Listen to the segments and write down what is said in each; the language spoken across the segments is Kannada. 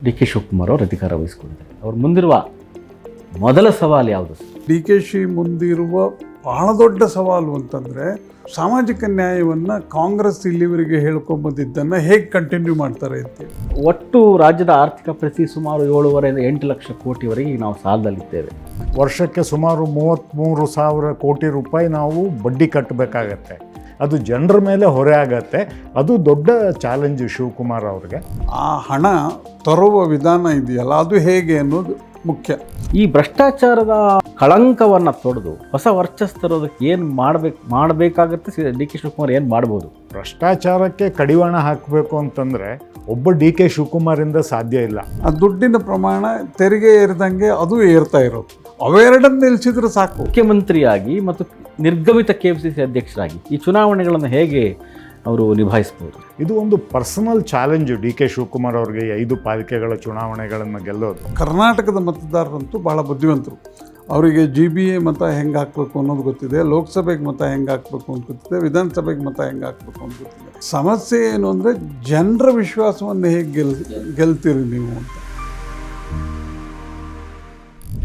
ಡಿ ಕೆ ಶಿವಕುಮಾರ್ ಅವರು ಅಧಿಕಾರ ವಹಿಸಿಕೊಂಡಿದ್ದಾರೆ. ಅವರು ಮುಂದಿರುವ ಮೊದಲ ಸವಾಲು ಯಾವುದು? ಡಿ ಕೆ ಶಿ ಮುಂದಿರುವ ಬಹಳ ದೊಡ್ಡ ಸವಾಲು ಅಂತಂದರೆ ಸಾಮಾಜಿಕ ನ್ಯಾಯವನ್ನು ಕಾಂಗ್ರೆಸ್ ಇಲ್ಲಿವರೆಗೆ ಹೇಳ್ಕೊಂಬಂದಿದ್ದನ್ನು ಹೇಗೆ ಕಂಟಿನ್ಯೂ ಮಾಡ್ತಾರೆ ಅಂತೇಳಿ. ಒಟ್ಟು ರಾಜ್ಯದ ಆರ್ಥಿಕ ಪರಿಸ್ಥಿತಿ ಸುಮಾರು 7.5 8 ಲಕ್ಷ ಕೋಟಿವರೆಗೆ ನಾವು ಸಾಲದಲ್ಲಿದ್ದೇವೆ. ವರ್ಷಕ್ಕೆ ಸುಮಾರು 33,000 ಕೋಟಿ ರೂಪಾಯಿ ನಾವು ಬಡ್ಡಿ ಕಟ್ಟಬೇಕಾಗತ್ತೆ. ಅದು ಜನರ ಮೇಲೆ ಹೊರೆ ಆಗತ್ತೆ. ಅದು ದೊಡ್ಡ ಚಾಲೆಂಜ್ ಶಿವಕುಮಾರ್ ಅವ್ರಿಗೆ. ಆ ಹಣ ತರುವ ವಿಧಾನ ಇದೆಯಲ್ಲ ಅದು ಹೇಗೆ ಅನ್ನೋದು ಮುಖ್ಯ. ಈ ಭ್ರಷ್ಟಾಚಾರದ ಕಳಂಕವನ್ನು ತೊಡೆದು ಹೊಸ ವರ್ಚಸ್ಸು ತರೋದಕ್ಕೆ ಏನು ಮಾಡಬೇಕಾಗತ್ತೆ? ಡಿ ಕೆ ಶಿವಕುಮಾರ್ ಏನು ಮಾಡ್ಬೋದು? ಭ್ರಷ್ಟಾಚಾರಕ್ಕೆ ಕಡಿವಾಣ ಹಾಕಬೇಕು ಅಂತಂದರೆ ಒಬ್ಬ ಡಿ ಕೆ ಶಿವಕುಮಾರಿಂದ ಸಾಧ್ಯ ಇಲ್ಲ. ಆ ದುಡ್ಡಿನ ಪ್ರಮಾಣ ತೆರಿಗೆ ಏರಿದಂಗೆ ಅದು ಏರ್ತಾ ಇರೋದು. ಅವೆರಡನ್ನು ನಿಲ್ಲಿಸಿದ್ರೆ ಸಾಕು. ಮುಖ್ಯಮಂತ್ರಿಯಾಗಿ ಮತ್ತು ನಿರ್ಗಮಿತ KMCC ಅಧ್ಯಕ್ಷರಾಗಿ ಈ ಚುನಾವಣೆಗಳನ್ನು ಹೇಗೆ ಅವರು ನಿಭಾಯಿಸ್ಬೋದು? ಇದು ಒಂದು personal challenge D K Shivakumar ಅವ್ರಿಗೆ 5 ಪಾಲಿಕೆಗಳ ಚುನಾವಣೆಗಳನ್ನು ಗೆಲ್ಲೋದು. ಕರ್ನಾಟಕದ ಮತದಾರರಂತೂ ಭಾಳ ಬುದ್ಧಿವಂತರು. ಅವರಿಗೆ GBA ಮತ ಹೆಂಗೆ ಹಾಕಬೇಕು ಅನ್ನೋದು ಗೊತ್ತಿದೆ, ಲೋಕಸಭೆಗೆ ಮತ ಹೆಂಗೆ ಹಾಕಬೇಕು ಅಂತ ಗೊತ್ತಿದೆ, ವಿಧಾನಸಭೆಗೆ ಮತ ಹೆಂಗೆ ಹಾಕಬೇಕು ಅಂತ ಗೊತ್ತಿದೆ. ಸಮಸ್ಯೆ ಏನು ಅಂದರೆ ಜನರ ವಿಶ್ವಾಸವನ್ನು ಹೇಗೆ ಗೆಲ್ತೀರಿ ನೀವು ಅಂತ.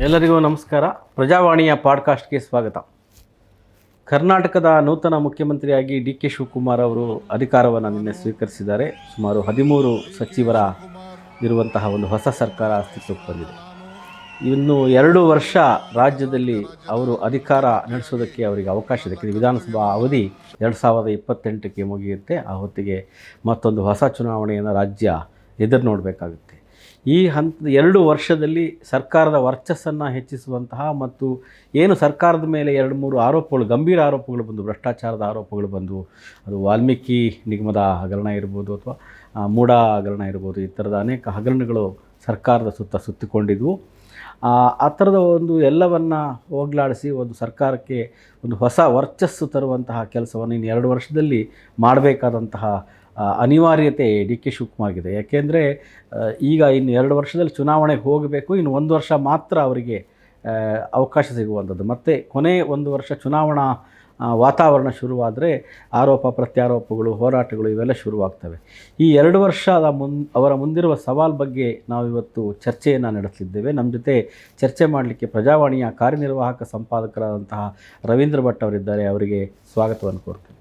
ಎಲ್ಲರಿಗೂ ನಮಸ್ಕಾರ. ಪ್ರಜಾವಾಣಿಯ ಪಾಡ್ಕಾಸ್ಟ್ಗೆ ಸ್ವಾಗತ. ಕರ್ನಾಟಕದ ನೂತನ ಮುಖ್ಯಮಂತ್ರಿಯಾಗಿ ಡಿ ಕೆ ಶಿವಕುಮಾರ್ ಅವರು ಅಧಿಕಾರವನ್ನು ನಿನ್ನೆ ಸ್ವೀಕರಿಸಿದ್ದಾರೆ. ಸುಮಾರು 13 ಸಚಿವರ ಇರುವಂತಹ ಒಂದು ಹೊಸ ಸರ್ಕಾರ ಅಸ್ತಿತ್ವಕ್ಕೆ ಬಂದಿದೆ. ಇನ್ನು 2 ವರ್ಷ ರಾಜ್ಯದಲ್ಲಿ ಅವರು ಅಧಿಕಾರ ನಡೆಸೋದಕ್ಕೆ ಅವರಿಗೆ ಅವಕಾಶ ಇದೆ. ವಿಧಾನಸಭಾ ಅವಧಿ 2028ಕ್ಕೆ ಮುಗಿಯುತ್ತೆ. ಆ ಹೊತ್ತಿಗೆ ಮತ್ತೊಂದು ಹೊಸ ಚುನಾವಣೆಯನ್ನು ರಾಜ್ಯ ಎದುರು ನೋಡಬೇಕಾಗುತ್ತೆ. ಈ ಹಂತದ 2 ವರ್ಷದಲ್ಲಿ ಸರ್ಕಾರದ ವರ್ಚಸ್ಸನ್ನು ಹೆಚ್ಚಿಸುವಂತಹ ಮತ್ತು ಏನು ಸರ್ಕಾರದ ಮೇಲೆ 2-3 ಆರೋಪಗಳು, ಗಂಭೀರ ಆರೋಪಗಳು ಬಂದು, ಭ್ರಷ್ಟಾಚಾರದ ಆರೋಪಗಳು ಬಂದು, ಅದು ವಾಲ್ಮೀಕಿ ನಿಗಮದ ಹಗರಣ ಇರ್ಬೋದು ಅಥವಾ ಮೂಡ ಹಗರಣ ಇರ್ಬೋದು, ಈ ಥರದ ಅನೇಕ ಹಗರಣಗಳು ಸರ್ಕಾರದ ಸುತ್ತಿಕೊಂಡಿದ್ವು. ಆ ಥರದ ಒಂದು ಎಲ್ಲವನ್ನು ಹೋಗಲಾಡಿಸಿ ಒಂದು ಸರ್ಕಾರಕ್ಕೆ ಒಂದು ಹೊಸ ವರ್ಚಸ್ಸು ತರುವಂತಹ ಕೆಲಸವನ್ನು ಇನ್ನು 2 ವರ್ಷದಲ್ಲಿ ಮಾಡಬೇಕಾದಂತಹ ಅನಿವಾರ್ಯತೆ ಡಿ ಕೆ ಶಿವಕುಮಾರ್ಗಿದೆ. ಯಾಕೆಂದರೆ ಈಗ ಇನ್ನು 2 ವರ್ಷದಲ್ಲಿ ಚುನಾವಣೆಗೆ ಹೋಗಬೇಕು. ಇನ್ನು 1 ವರ್ಷ ಮಾತ್ರ ಅವರಿಗೆ ಅವಕಾಶ ಸಿಗುವಂಥದ್ದು. ಮತ್ತು ಕೊನೆ 1 ವರ್ಷ ಚುನಾವಣಾ ವಾತಾವರಣ ಶುರುವಾದರೆ ಆರೋಪ ಪ್ರತ್ಯಾರೋಪಗಳು, ಹೋರಾಟಗಳು ಇವೆಲ್ಲ ಶುರುವಾಗ್ತವೆ. ಈ 2 ವರ್ಷದ ಅವರ ಮುಂದಿರುವ ಸವಾಲು ಬಗ್ಗೆ ನಾವಿವತ್ತು ಚರ್ಚೆಯನ್ನು ನಡೆಸಲಿದ್ದೇವೆ. ನಮ್ಮ ಜೊತೆ ಚರ್ಚೆ ಮಾಡಲಿಕ್ಕೆ ಪ್ರಜಾವಾಣಿಯ ಕಾರ್ಯನಿರ್ವಾಹಕ ಸಂಪಾದಕರಾದಂತಹ ರವೀಂದ್ರ ಭಟ್ ಅವರಿದ್ದಾರೆ. ಅವರಿಗೆ ಸ್ವಾಗತವನ್ನು ಕೋರ್ತೀನಿ.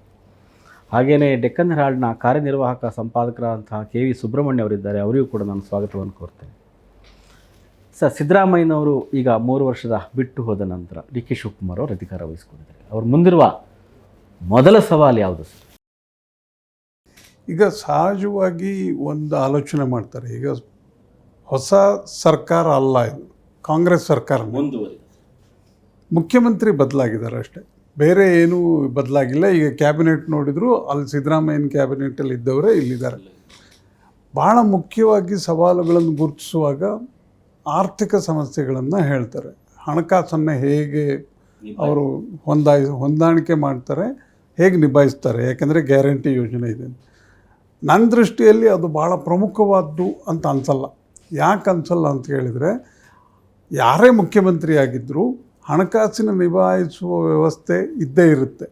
ಹಾಗೆಯೇ ಡೆಕ್ಕನ್ ಹೆರಾಲ್ಡ್ನ ಕಾರ್ಯನಿರ್ವಾಹಕ ಸಂಪಾದಕರಾದಂತಹ KV ಸುಬ್ರಹ್ಮಣ್ಯ ಅವರಿದ್ದಾರೆ. ಅವರಿಗೂ ಕೂಡ ನಾನು ಸ್ವಾಗತವನ್ನು ಕೋರ್ತೇನೆ. ಸರ್, ಸಿದ್ದರಾಮಯ್ಯನವರು ಈಗ 3 ವರ್ಷದ ಬಿಟ್ಟು ಹೋದ ನಂತರ ಡಿ ಕೆ ಶಿವಕುಮಾರ್ ಅವರು ಅಧಿಕಾರ ವಹಿಸಿಕೊಂಡಿದ್ದಾರೆ. ಅವರು ಮುಂದಿರುವ ಮೊದಲ ಸವಾಲು ಯಾವುದು ಸರ್? ಈಗ ಸಹಜವಾಗಿ ಒಂದು ಆಲೋಚನೆ ಮಾಡ್ತಾರೆ. ಈಗ ಹೊಸ ಸರ್ಕಾರ ಅಲ್ಲ, ಇದು ಕಾಂಗ್ರೆಸ್ ಸರ್ಕಾರ. ಮುಖ್ಯಮಂತ್ರಿ ಬದಲಾಗಿದ್ದಾರೆ ಅಷ್ಟೇ, ಬೇರೆ ಏನೂ ಬದಲಾಗಿಲ್ಲ. ಈಗ ಕ್ಯಾಬಿನೆಟ್ ನೋಡಿದ್ರು ಅಲ್ಲಿ ಸಿದ್ದರಾಮಯ್ಯನ ಕ್ಯಾಬಿನೆಟಲ್ಲಿ ಇದ್ದವರೇ ಇಲ್ಲಿದ್ದಾರೆ. ಭಾಳ ಮುಖ್ಯವಾಗಿ ಸವಾಲುಗಳನ್ನು ಗುರುತಿಸುವಾಗ ಆರ್ಥಿಕ ಸಮಸ್ಯೆಗಳನ್ನು ಹೇಳ್ತಾರೆ. ಹಣಕಾಸನ್ನು ಹೇಗೆ ಅವರು ಹೊಂದಾಣಿಕೆ ಮಾಡ್ತಾರೆ, ಹೇಗೆ ನಿಭಾಯಿಸ್ತಾರೆ. ಯಾಕೆಂದರೆ ಗ್ಯಾರಂಟಿ ಯೋಜನೆ ಇದೆ. ನನ್ನ ದೃಷ್ಟಿಯಲ್ಲಿ ಅದು ಭಾಳ ಪ್ರಮುಖವಾದ್ದು ಅಂತ ಅನಿಸಲ್ಲ. ಯಾಕೆ ಅನಿಸಲ್ಲ ಅಂತ ಹೇಳಿದರೆ, ಯಾರೇ ಮುಖ್ಯಮಂತ್ರಿ ಆಗಿದ್ದರೂ ಹಣಕಾಸಿನ ನಿಭಾಯಿಸುವ ವ್ಯವಸ್ಥೆ ಇದ್ದೇ ಇರುತ್ತೆ.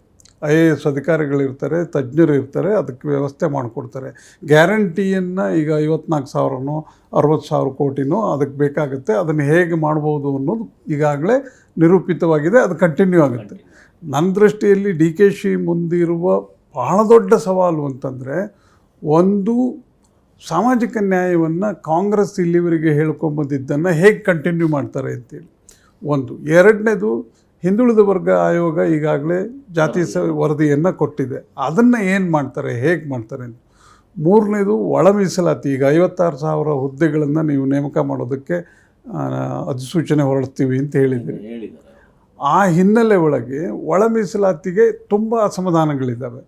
IAS ಅಧಿಕಾರಿಗಳಿರ್ತಾರೆ, ತಜ್ಞರು ಇರ್ತಾರೆ, ಅದಕ್ಕೆ ವ್ಯವಸ್ಥೆ ಮಾಡಿಕೊಡ್ತಾರೆ. ಗ್ಯಾರಂಟಿಯನ್ನು ಈಗ 54,000ನೋ 60,000 ಕೋಟಿನೋ ಅದಕ್ಕೆ ಬೇಕಾಗುತ್ತೆ. ಅದನ್ನು ಹೇಗೆ ಮಾಡ್ಬೋದು ಅನ್ನೋದು ಈಗಾಗಲೇ ನಿರೂಪಿತವಾಗಿದೆ. ಅದು ಕಂಟಿನ್ಯೂ ಆಗುತ್ತೆ. ನನ್ನ ದೃಷ್ಟಿಯಲ್ಲಿ ಡಿ ಕೆ ಶಿ ಮುಂದಿರುವ ಬಹಳ ದೊಡ್ಡ ಸವಾಲು ಅಂತಂದರೆ, ಒಂದು ಸಾಮಾಜಿಕ ನ್ಯಾಯವನ್ನು ಕಾಂಗ್ರೆಸ್ ಇಲ್ಲಿವರೆಗೆ ಹೇಳ್ಕೊಂಬಂದಿದ್ದನ್ನು ಹೇಗೆ ಕಂಟಿನ್ಯೂ ಮಾಡ್ತಾರೆ ಅಂತೇಳಿ ಒಂದು. ಎರಡನೇದು, ಹಿಂದುಳಿದ ವರ್ಗ ಆಯೋಗ ಈಗಾಗಲೇ ಜಾತಿ ವರದಿಯನ್ನು ಕೊಟ್ಟಿದೆ. ಅದನ್ನು ಏನು ಮಾಡ್ತಾರೆ, ಹೇಗೆ ಮಾಡ್ತಾರೆ ಅಂತ. ಮೂರನೇದು, ಒಳ ಮೀಸಲಾತಿ. ಈಗ 56,000 ಹುದ್ದೆಗಳನ್ನು ನೀವು ನೇಮಕ ಮಾಡೋದಕ್ಕೆ ಅಧಿಸೂಚನೆ ಹೊರಡ್ತೀವಿ ಅಂತ ಹೇಳಿದ್ದೀರಿ. ಆ ಹಿನ್ನೆಲೆ ಒಳಗೆ ಒಳ ಮೀಸಲಾತಿಗೆ ತುಂಬ ಅಸಮಾಧಾನಗಳಿದ್ದಾವೆ.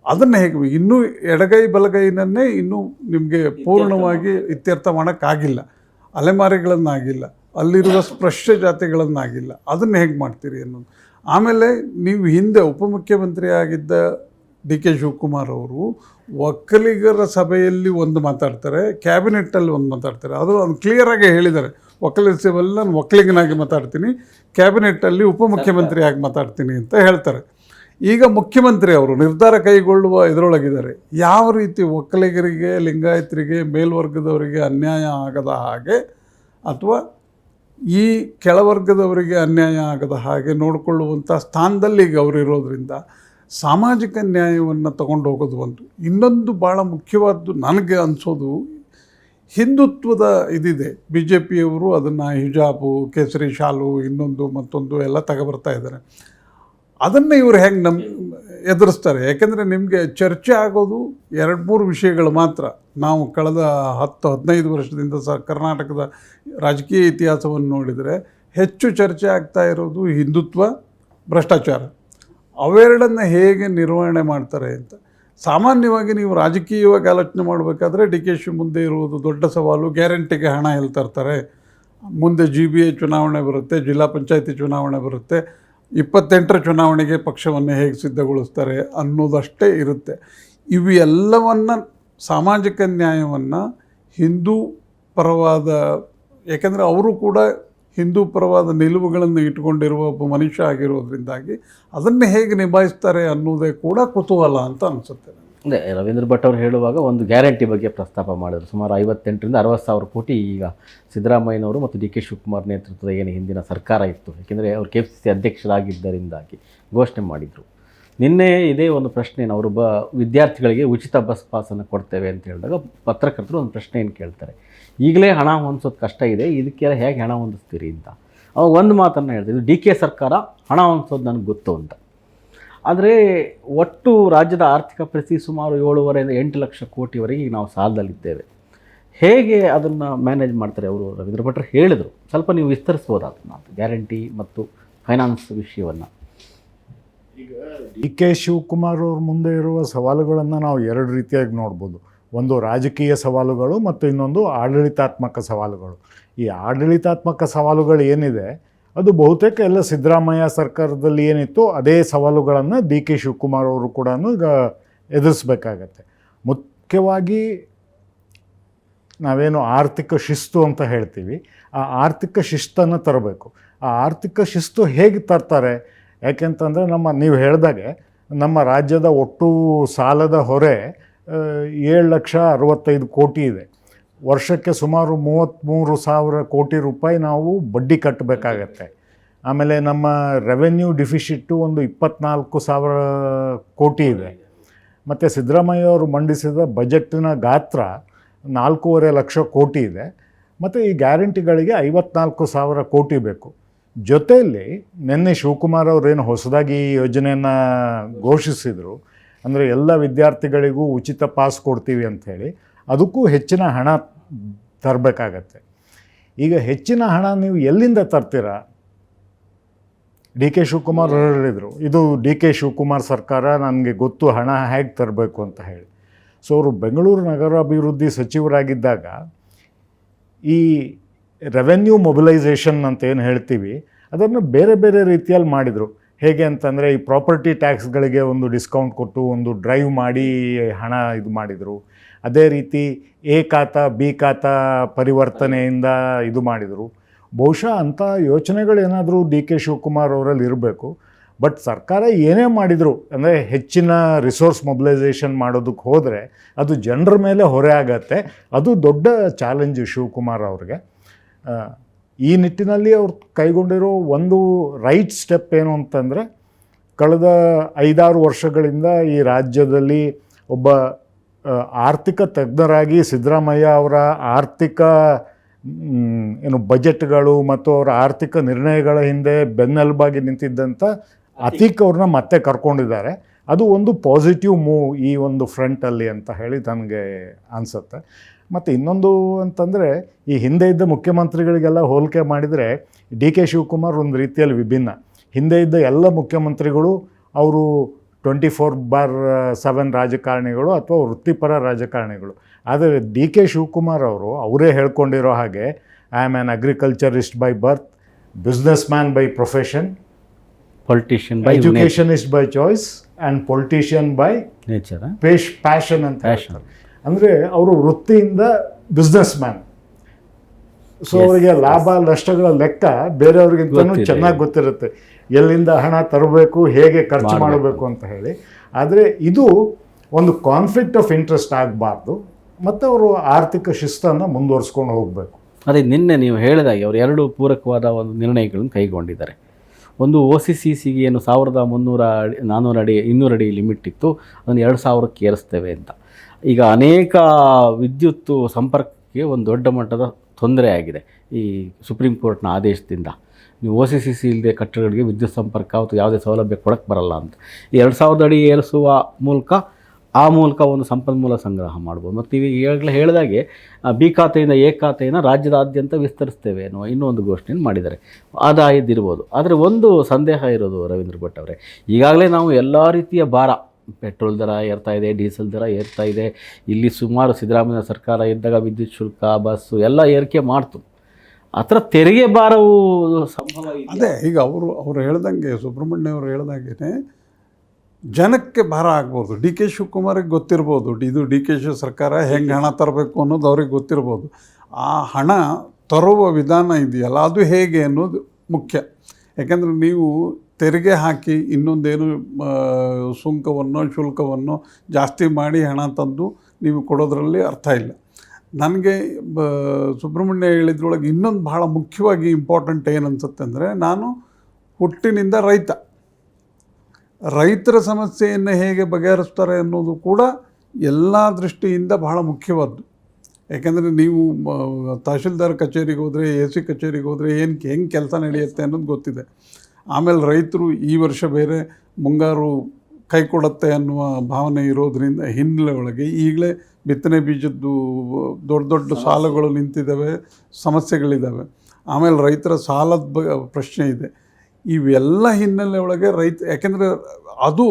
ಅದನ್ನು ಹೇಗೆ, ಇನ್ನೂ ಎಡಗೈ ಬಲಗೈನನ್ನೇ ಇನ್ನೂ ನಿಮಗೆ ಪೂರ್ಣವಾಗಿ ಇತ್ಯರ್ಥ ಮಾಡೋಕ್ಕಾಗಿಲ್ಲ. ಅಲೆಮಾರಿಗಳನ್ನಾಗಿಲ್ಲ, ಅಲ್ಲಿರುವ ಸ್ಪೃಶ್ಯ ಜಾತಿಗಳನ್ನಾಗಿಲ್ಲ. ಅದನ್ನು ಹೇಗೆ ಮಾಡ್ತೀರಿ ಅನ್ನೋದು. ಆಮೇಲೆ ನೀವು ಹಿಂದೆ ಉಪಮುಖ್ಯಮಂತ್ರಿ ಆಗಿದ್ದ ಡಿ ಕೆ ಶಿವಕುಮಾರ್ ಅವರು ಒಕ್ಕಲಿಗರ ಸಭೆಯಲ್ಲಿ ಒಂದು ಮಾತಾಡ್ತಾರೆ, ಕ್ಯಾಬಿನೆಟ್ಟಲ್ಲಿ ಒಂದು ಮಾತಾಡ್ತಾರೆ. ಅದು ಕ್ಲಿಯರಾಗಿ ಹೇಳಿದ್ದಾರೆ, ಒಕ್ಕಲಿಗರ ಸಭೆಯಲ್ಲಿ ನಾನು ಒಕ್ಕಲಿಗನಾಗಿ ಮಾತಾಡ್ತೀನಿ, ಕ್ಯಾಬಿನೆಟ್ಟಲ್ಲಿ ಉಪಮುಖ್ಯಮಂತ್ರಿಯಾಗಿ ಮಾತಾಡ್ತೀನಿ ಅಂತ ಹೇಳ್ತಾರೆ. ಈಗ ಮುಖ್ಯಮಂತ್ರಿ ಅವರು ನಿರ್ಧಾರ ಕೈಗೊಳ್ಳುವ ಇದರೊಳಗಿದ್ದಾರೆ. ಯಾವ ರೀತಿ ಒಕ್ಕಲಿಗರಿಗೆ, ಲಿಂಗಾಯತರಿಗೆ, ಮೇಲ್ವರ್ಗದವರಿಗೆ ಅನ್ಯಾಯ ಆಗದ ಹಾಗೆ ಅಥವಾ ಈ ಕೆಳವರ್ಗದವರಿಗೆ ಅನ್ಯಾಯ ಆಗದ ಹಾಗೆ ನೋಡಿಕೊಳ್ಳುವಂಥ ಸ್ಥಾನದಲ್ಲಿ ಈಗ ಅವರಿರೋದ್ರಿಂದ ಸಾಮಾಜಿಕ ನ್ಯಾಯವನ್ನು ತಗೊಂಡು ಹೋಗೋದು ಒಂದು. ಇನ್ನೊಂದು ಭಾಳ ಮುಖ್ಯವಾದ್ದು ನನಗೆ ಅನಿಸೋದು, ಹಿಂದುತ್ವದ ಇದಿದೆ. ಬಿ ಜೆ ಪಿಯವರು ಅದನ್ನು ಹಿಜಾಬು, ಕೇಸರಿ ಶಾಲು, ಇನ್ನೊಂದು ಮತ್ತೊಂದು ಎಲ್ಲ ತಗೊಬರ್ತಾ ಇದ್ದಾರೆ. ಅದನ್ನು ಇವರು ಹೆಂಗೆ ಎದುರಿಸ್ತಾರೆ? ಯಾಕೆಂದರೆ ನಿಮಗೆ ಚರ್ಚೆ ಆಗೋದು 2-3 ವಿಷಯಗಳು ಮಾತ್ರ. ನಾವು ಕಳೆದ 10-15 ವರ್ಷದಿಂದ ಕರ್ನಾಟಕದ ರಾಜಕೀಯ ಇತಿಹಾಸವನ್ನು ನೋಡಿದರೆ ಹೆಚ್ಚು ಚರ್ಚೆ ಆಗ್ತಾ ಇರೋದು ಹಿಂದುತ್ವ, ಭ್ರಷ್ಟಾಚಾರ. ಅವೆರಡನ್ನು ಹೇಗೆ ನಿರ್ವಹಣೆ ಮಾಡ್ತಾರೆ ಅಂತ. ಸಾಮಾನ್ಯವಾಗಿ ನೀವು ರಾಜಕೀಯವಾಗಿ ಆಲೋಚನೆ ಮಾಡಬೇಕಾದ್ರೆ ಡಿ ಕೆ ಶಿ ಮುಂದೆ ಇರುವುದು ದೊಡ್ಡ ಸವಾಲು. ಗ್ಯಾರಂಟಿಗೆ ಹಣ ಎಲ್ಲಿ ತರ್ತಾರೆ, ಮುಂದೆ GBA ಚುನಾವಣೆ ಬರುತ್ತೆ, ಜಿಲ್ಲಾ ಪಂಚಾಯತಿ ಚುನಾವಣೆ ಬರುತ್ತೆ, 28ರ ಚುನಾವಣೆಗೆ ಪಕ್ಷವನ್ನು ಹೇಗೆ ಸಿದ್ಧಗೊಳಿಸ್ತಾರೆ ಅನ್ನೋದಷ್ಟೇ ಇರುತ್ತೆ. ಇವು ಎಲ್ಲವನ್ನು, ಸಾಮಾಜಿಕ ನ್ಯಾಯವನ್ನು, ಹಿಂದೂ ಪರವಾದ, ಏಕೆಂದರೆ ಅವರು ಕೂಡ ಹಿಂದೂ ಪರವಾದ ನಿಲುವುಗಳನ್ನು ಇಟ್ಕೊಂಡಿರುವ ಒಬ್ಬ ಮನುಷ್ಯ ಆಗಿರೋದ್ರಿಂದಾಗಿ ಅದನ್ನು ಹೇಗೆ ನಿಭಾಯಿಸ್ತಾರೆ ಅನ್ನೋದೇ ಕೂಡ ಕುತೂಹಲ ಅಂತ ಅನಿಸುತ್ತೆ. ಅದೇ ರವೀಂದ್ರ ಭಟ್ ಅವರು ಹೇಳುವಾಗ ಒಂದು ಗ್ಯಾರಂಟಿ ಬಗ್ಗೆ ಪ್ರಸ್ತಾಪ ಮಾಡಿದರು. ಸುಮಾರು 58ರಿಂದ 60,000 ಕೋಟಿ ಈಗ ಸಿದ್ದರಾಮಯ್ಯನವರು ಮತ್ತು ಡಿ ಕೆ ಶಿವಕುಮಾರ್ ನೇತೃತ್ವದ ಏನು ಹಿಂದಿನ ಸರ್ಕಾರ ಇತ್ತು, ಏಕೆಂದರೆ ಅವರು KPCC ಅಧ್ಯಕ್ಷರಾಗಿದ್ದರಿಂದಾಗಿ ಘೋಷಣೆ ಮಾಡಿದರು. ನಿನ್ನೆ ಇದೇ ಒಂದು ಪ್ರಶ್ನೆಯನ್ನು ಅವರು ವಿದ್ಯಾರ್ಥಿಗಳಿಗೆ ಉಚಿತ ಬಸ್ ಪಾಸನ್ನು ಕೊಡ್ತೇವೆ ಅಂತ ಹೇಳಿದಾಗ ಪತ್ರಕರ್ತರು ಒಂದು ಪ್ರಶ್ನೆಯನ್ನು ಕೇಳ್ತಾರೆ. ಈಗಲೇ ಹಣ ಹೊಂದಿಸೋದು ಕಷ್ಟ ಇದೆ, ಇದಕ್ಕೆಲ್ಲ ಹೇಗೆ ಹಣ ಹೊಂದಿಸ್ತೀರಿ ಅಂತ. ಅವಾಗ ಒಂದು ಮಾತನ್ನು ಹೇಳ್ತಿದ್ರು, DK ಸರ್ಕಾರ ಹಣ ಹೊಂದಿಸೋದು ನನಗೆ ಗೊತ್ತು ಅಂತ. ಆದರೆ ಒಟ್ಟು ರಾಜ್ಯದ ಆರ್ಥಿಕ ಪರಿಸ್ಥಿತಿ ಸುಮಾರು 7.5 8 ಲಕ್ಷ ಕೋಟಿವರೆಗೆ ಈಗ ನಾವು ಸಾಲದಲ್ಲಿದ್ದೇವೆ. ಹೇಗೆ ಅದನ್ನು ಮ್ಯಾನೇಜ್ ಮಾಡ್ತಾರೆ ಅವರು? ರವೀಂದ್ರ ಭಟ್ರು ಹೇಳಿದರು, ಸ್ವಲ್ಪ ನೀವು ವಿಸ್ತರಿಸ್ಬೋದು ಅದನ್ನು, ಗ್ಯಾರಂಟಿ ಮತ್ತು ಫೈನಾನ್ಸ್ ವಿಷಯವನ್ನು. ಈಗ DK ಶಿವಕುಮಾರ್ ಅವ್ರ ಮುಂದೆ ಇರುವ ಸವಾಲುಗಳನ್ನು ನಾವು 2 ರೀತಿಯಾಗಿ ನೋಡ್ಬೋದು. ಒಂದು ರಾಜಕೀಯ ಸವಾಲುಗಳು ಮತ್ತು ಇನ್ನೊಂದು ಆಡಳಿತಾತ್ಮಕ ಸವಾಲುಗಳು. ಈ ಆಡಳಿತಾತ್ಮಕ ಸವಾಲುಗಳು ಏನಿದೆ ಅದು ಬಹುತೇಕ ಎಲ್ಲ ಸಿದ್ದರಾಮಯ್ಯ ಸರ್ಕಾರದಲ್ಲಿ ಏನಿತ್ತು ಅದೇ ಸವಾಲುಗಳನ್ನು DK ಶಿವಕುಮಾರ್ ಅವರು ಕೂಡ ಈಗ ಎದುರಿಸ್ಬೇಕಾಗತ್ತೆ. ಮುಖ್ಯವಾಗಿ ನಾವೇನು ಆರ್ಥಿಕ ಶಿಸ್ತು ಅಂತ ಹೇಳ್ತೀವಿ, ಆ ಆರ್ಥಿಕ ಶಿಸ್ತನ್ನು ತರಬೇಕು. ಆ ಆರ್ಥಿಕ ಶಿಸ್ತು ಹೇಗೆ ತರ್ತಾರೆ? ಯಾಕೆಂತಂದರೆ ನೀವು ಹೇಳಿದಾಗೆ ನಮ್ಮ ರಾಜ್ಯದ ಒಟ್ಟು ಸಾಲದ ಹೊರೆ 7,65,00,000 ಕೋಟಿ ಇದೆ. ವರ್ಷಕ್ಕೆ ಸುಮಾರು 33,000 ಕೋಟಿ ರೂಪಾಯಿ ನಾವು ಬಡ್ಡಿ ಕಟ್ಟಬೇಕಾಗತ್ತೆ. ಆಮೇಲೆ ನಮ್ಮ ರೆವೆನ್ಯೂ ಡಿಫಿಷಿಟ್ಟು ಒಂದು 24,000 ಕೋಟಿ ಇದೆ. ಮತ್ತು ಸಿದ್ದರಾಮಯ್ಯ ಅವರು ಮಂಡಿಸಿದ ಬಜೆಟ್ಟಿನ ಗಾತ್ರ 4.5 ಲಕ್ಷ ಕೋಟಿ ಇದೆ. ಮತ್ತು ಈ ಗ್ಯಾರಂಟಿಗಳಿಗೆ 54,000 ಕೋಟಿ ಬೇಕು. ಜೊತೆಯಲ್ಲಿ ನಿನ್ನೆ ಶಿವಕುಮಾರ್ ಅವರೇನು ಹೊಸದಾಗಿ ಈ ಯೋಜನೆಯನ್ನು ಘೋಷಿಸಿದರು, ಅಂದರೆ ಎಲ್ಲ ವಿದ್ಯಾರ್ಥಿಗಳಿಗೂ ಉಚಿತ ಪಾಸ್ ಕೊಡ್ತೀವಿ ಅಂಥೇಳಿ, ಅದಕ್ಕೂ ಹೆಚ್ಚಿನ ಹಣ ತರಬೇಕಾಗತ್ತೆ. ಈಗ ಹೆಚ್ಚಿನ ಹಣ ನೀವು ಎಲ್ಲಿಂದ ತರ್ತೀರಾ? DK ಶಿವಕುಮಾರ್ ಹೇಳಿದರು, ಇದು DK ಶಿವಕುಮಾರ್ ಸರ್ಕಾರ, ನನಗೆ ಗೊತ್ತು ಹಣ ಹೇಗೆ ತರಬೇಕು ಅಂತ ಹೇಳಿ. ಸೊ ಅವರು ಬೆಂಗಳೂರು ನಗರಾಭಿವೃದ್ಧಿ ಸಚಿವರಾಗಿದ್ದಾಗ ಈ ರೆವೆನ್ಯೂ ಮೊಬಿಲೈಸೇಷನ್ ಅಂತ ಏನು ಹೇಳ್ತೀವಿ ಅದನ್ನು ಬೇರೆ ಬೇರೆ ರೀತಿಯಲ್ಲಿ ಮಾಡಿದರು. ಹೇಗೆ ಅಂತಂದರೆ ಈ ಪ್ರಾಪರ್ಟಿ ಟ್ಯಾಕ್ಸ್ಗಳಿಗೆ ಒಂದು ಡಿಸ್ಕೌಂಟ್ ಕೊಟ್ಟು ಒಂದು ಡ್ರೈವ್ ಮಾಡಿ ಹಣ ಇದು ಮಾಡಿದರು. ಅದೇ ರೀತಿ A ಖಾತಾ B ಖಾತಾ ಪರಿವರ್ತನೆಯಿಂದ ಇದು ಮಾಡಿದರು. ಬಹುಶಃ ಅಂಥ ಯೋಚನೆಗಳೇನಾದರೂ DK ಶಿವಕುಮಾರ್ ಅವರಲ್ಲಿ ಇರಬೇಕು. ಬಟ್ ಸರ್ಕಾರ ಏನೇ ಮಾಡಿದರು ಅಂದರೆ ಹೆಚ್ಚಿನ ರಿಸೋರ್ಸ್ ಮೊಬಿಲೈಸೇಷನ್ ಮಾಡೋದಕ್ಕೆ ಹೋದರೆ ಅದು ಜನರ ಮೇಲೆ ಹೊರೆ ಆಗತ್ತೆ. ಅದು ದೊಡ್ಡ ಚಾಲೆಂಜು ಶಿವಕುಮಾರ್ ಅವ್ರಿಗೆ. ಈ ನಿಟ್ಟಿನಲ್ಲಿ ಅವ್ರು ಕೈಗೊಂಡಿರೋ ಒಂದು ರೈಟ್ ಸ್ಟೆಪ್ ಏನು ಅಂತಂದರೆ, ಕಳೆದ 5-6 ವರ್ಷಗಳಿಂದ ಈ ರಾಜ್ಯದಲ್ಲಿ ಒಬ್ಬ ಆರ್ಥಿಕ ತಜ್ಞರಾಗಿ ಸಿದ್ದರಾಮಯ್ಯ ಅವರ ಆರ್ಥಿಕ ಬಜೆಟ್ಗಳು ಮತ್ತು ಅವರ ಆರ್ಥಿಕ ನಿರ್ಣಯಗಳ ಹಿಂದೆ ಬೆನ್ನೆಲುಬಾಗಿ ನಿಂತಿದ್ದಂಥ ಅತೀಕ್ ಅವ್ರನ್ನ ಮತ್ತೆ ಕರ್ಕೊಂಡಿದ್ದಾರೆ. ಅದು ಒಂದು ಪಾಸಿಟಿವ್ ಮೂವ್ ಈ ಒಂದು ಫ್ರಂಟಲ್ಲಿ ಅಂತ ಹೇಳಿ ನನಗೆ ಅನಿಸುತ್ತೆ. ಮತ್ತು ಇನ್ನೊಂದು ಅಂತಂದರೆ, ಈ ಹಿಂದೆ ಇದ್ದ ಮುಖ್ಯಮಂತ್ರಿಗಳಿಗೆಲ್ಲ ಹೋಲಿಕೆ ಮಾಡಿದರೆ DK ಶಿವಕುಮಾರ್ ಒಂದು ರೀತಿಯಲ್ಲಿ ವಿಭಿನ್ನ. ಹಿಂದೆ ಇದ್ದ ಎಲ್ಲ ಮುಖ್ಯಮಂತ್ರಿಗಳು ಅವರು 24/7 ರಾಜಕಾರಣಿಗಳು ಅಥವಾ ವೃತ್ತಿಪರ ರಾಜಕಾರಣಿಗಳು. ಆದರೆ DK ಶಿವಕುಮಾರ್ ಅವರೇ ಹೇಳ್ಕೊಂಡಿರೋ ಹಾಗೆ, I am an agriculturist by birth, business man by profession, politician by educationist by choice and politician by nature, passion ಅಂತ ಹೇಳ್ತಾರೆ. ಅಂದರೆ ಅವರು ವೃತ್ತಿಯಿಂದ ಬಿಸ್ನೆಸ್ ಮ್ಯಾನ್. ಸೊ ಅವರಿಗೆ ಲಾಭ ನಷ್ಟಗಳ ಲೆಕ್ಕ ಬೇರೆಯವ್ರಿಗಿಂತನೂ ಚೆನ್ನಾಗಿ ಗೊತ್ತಿರುತ್ತೆ, ಎಲ್ಲಿಂದ ಹಣ ತರಬೇಕು, ಹೇಗೆ ಖರ್ಚು ಮಾಡಬೇಕು ಅಂತ ಹೇಳಿ. ಆದರೆ ಇದು ಒಂದು ಕಾನ್ಫ್ಲಿಕ್ಟ್ ಆಫ್ ಇಂಟ್ರೆಸ್ಟ್ ಆಗಬಾರ್ದು, ಮತ್ತು ಅವರು ಆರ್ಥಿಕ ಶಿಸ್ತನ್ನು ಮುಂದುವರಿಸ್ಕೊಂಡು ಹೋಗಬೇಕು. ಅದೇ ನಿನ್ನೆ ನೀವು ಹೇಳಿದಾಗೆ ಅವರು ಎರಡು ಪೂರಕವಾದ ಒಂದು ನಿರ್ಣಯಗಳನ್ನು ಕೈಗೊಂಡಿದ್ದಾರೆ. ಒಂದು OCCCಗೆ ಏನು 1300 ಅಡಿ 400 ಅಡಿ 200 ಅಡಿ ಲಿಮಿಟ್ ಇತ್ತು, ಅದನ್ನು 2000ಕ್ಕೆ ಏರಿಸ್ತೇವೆ ಅಂತ. ಈಗ ಅನೇಕ ವಿದ್ಯುತ್ ಸಂಪರ್ಕಕ್ಕೆ ಒಂದು ದೊಡ್ಡ ಮಟ್ಟದ ತೊಂದರೆ ಆಗಿದೆ ಈ ಸುಪ್ರೀಂ ಕೋರ್ಟ್ನ ಆದೇಶದಿಂದ. ನೀವು OCCC ಇಲ್ಲದೆ ಕಟ್ಟಡಗಳಿಗೆ ವಿದ್ಯುತ್ ಸಂಪರ್ಕ ಅಥವಾ ಯಾವುದೇ ಸೌಲಭ್ಯ ಕೊಡಕ್ಕೆ ಬರಲ್ಲ ಅಂತ. ಈ 2000 ಅಡಿ ಏರಿಸುವ ಮೂಲಕ ಒಂದು ಸಂಪನ್ಮೂಲ ಸಂಗ್ರಹ ಮಾಡ್ಬೋದು. ಮತ್ತು ಈಗ ಈಗಾಗಲೇ ಹೇಳಿದಾಗೆ B ಖಾತೆಯಿಂದ A ಖಾತೆಯನ್ನು ರಾಜ್ಯದಾದ್ಯಂತ ವಿಸ್ತರಿಸ್ತೇವೆ ಅನ್ನೋ ಇನ್ನೊಂದು ಘೋಷಣೆಯನ್ನು ಮಾಡಿದ್ದಾರೆ. ಆದಾಯದಿರ್ಬೋದು. ಆದರೆ ಒಂದು ಸಂದೇಹ ಇರೋದು ರವೀಂದ್ರ ಭಟ್ ಅವರೇ, ಈಗಾಗಲೇ ನಾವು ಎಲ್ಲ ರೀತಿಯ ಭಾರ, ಪೆಟ್ರೋಲ್ ದರ ಏರ್ತಾ ಇದೆ, ಡೀಸೆಲ್ ದರ ಏರ್ತಾ ಇದೆ. ಇಲ್ಲಿ ಸುಮಾರು ಸಿದ್ದರಾಮಯ್ಯ ಸರ್ಕಾರ ಇದ್ದಾಗ ವಿದ್ಯುತ್ ಶುಲ್ಕ, ಬಸ್ಸು ಎಲ್ಲ ಏರಿಕೆ ಮಾಡ್ತು. ಆ ಥರ ತೆರಿಗೆ ಭಾರವು ಸಂಭವ ಇದೆ. ಅದೇ ಈಗ ಅವರು ಹೇಳ್ದಂಗೆ, ಸುಬ್ರಹ್ಮಣ್ಯ ಅವರು ಹೇಳ್ದಂಗೆ ಜನಕ್ಕೆ ಭಾರ ಆಗ್ಬೋದು. DK ಶಿವಕುಮಾರಿಗೆ ಗೊತ್ತಿರ್ಬೋದು, ಇದು DK ಸರ್ಕಾರ ಹೆಂಗೆ ಹಣ ತರಬೇಕು ಅನ್ನೋದು ಅವ್ರಿಗೆ ಗೊತ್ತಿರ್ಬೋದು. ಆ ಹಣ ತರುವ ವಿಧಾನ ಇದೆಯಲ್ಲ, ಅದು ಹೇಗೆ ಅನ್ನೋದು ಮುಖ್ಯ. ಯಾಕೆಂದರೆ ನೀವು ತೆರಿಗೆ ಹಾಕಿ ಇನ್ನೊಂದೇನು ಶುಲ್ಕವನ್ನು ಜಾಸ್ತಿ ಮಾಡಿ ಹಣ ತಂದು ನೀವು ಕೊಡೋದ್ರಲ್ಲಿ ಅರ್ಥ ಇಲ್ಲ. ನನಗೆ ಸುಬ್ರಹ್ಮಣ್ಯ ಹೇಳಿದ್ರೊಳಗೆ ಇನ್ನೊಂದು ಭಾಳ ಮುಖ್ಯವಾಗಿ ಇಂಪಾರ್ಟೆಂಟ್ ಏನು ಅನ್ಸುತ್ತೆ ಅಂದರೆ, ನಾನು ಹುಟ್ಟಿನಿಂದ ರೈತರ ಸಮಸ್ಯೆಯನ್ನು ಹೇಗೆ ಬಗೆಹರಿಸ್ತಾರೆ ಅನ್ನೋದು ಕೂಡ ಎಲ್ಲ ದೃಷ್ಟಿಯಿಂದ ಬಹಳ ಮುಖ್ಯವಾದ್ದು. ಯಾಕೆಂದರೆ ನೀವು ತಹಶೀಲ್ದಾರ್ ಕಚೇರಿಗೆ ಹೋದರೆ, AC ಕಚೇರಿಗೆ ಹೋದರೆ ಹೆಂಗೆ ಕೆಲಸ ನಡೆಯುತ್ತೆ ಅನ್ನೋದು ಗೊತ್ತಿದೆ. ಆಮೇಲೆ ರೈತರು ಈ ವರ್ಷ ಬೇರೆ ಮುಂಗಾರು ಕೈ ಕೊಡುತ್ತೆ ಅನ್ನುವ ಭಾವನೆ ಇರೋದರಿಂದ ಹಿನ್ನೆಲೆ ಒಳಗೆ ಈಗಲೇ ಬಿತ್ತನೆ ಬೀಜದ್ದು ದೊಡ್ಡ ಸಾಲಗಳು ನಿಂತಿದ್ದಾವೆ, ಸಮಸ್ಯೆಗಳಿದ್ದಾವೆ. ಆಮೇಲೆ ರೈತರ ಸಾಲದ ಪ್ರಶ್ನೆ ಇದೆ. ಇವೆಲ್ಲ ಹಿನ್ನೆಲೆ ಒಳಗೆ ಯಾಕೆಂದರೆ ಅದು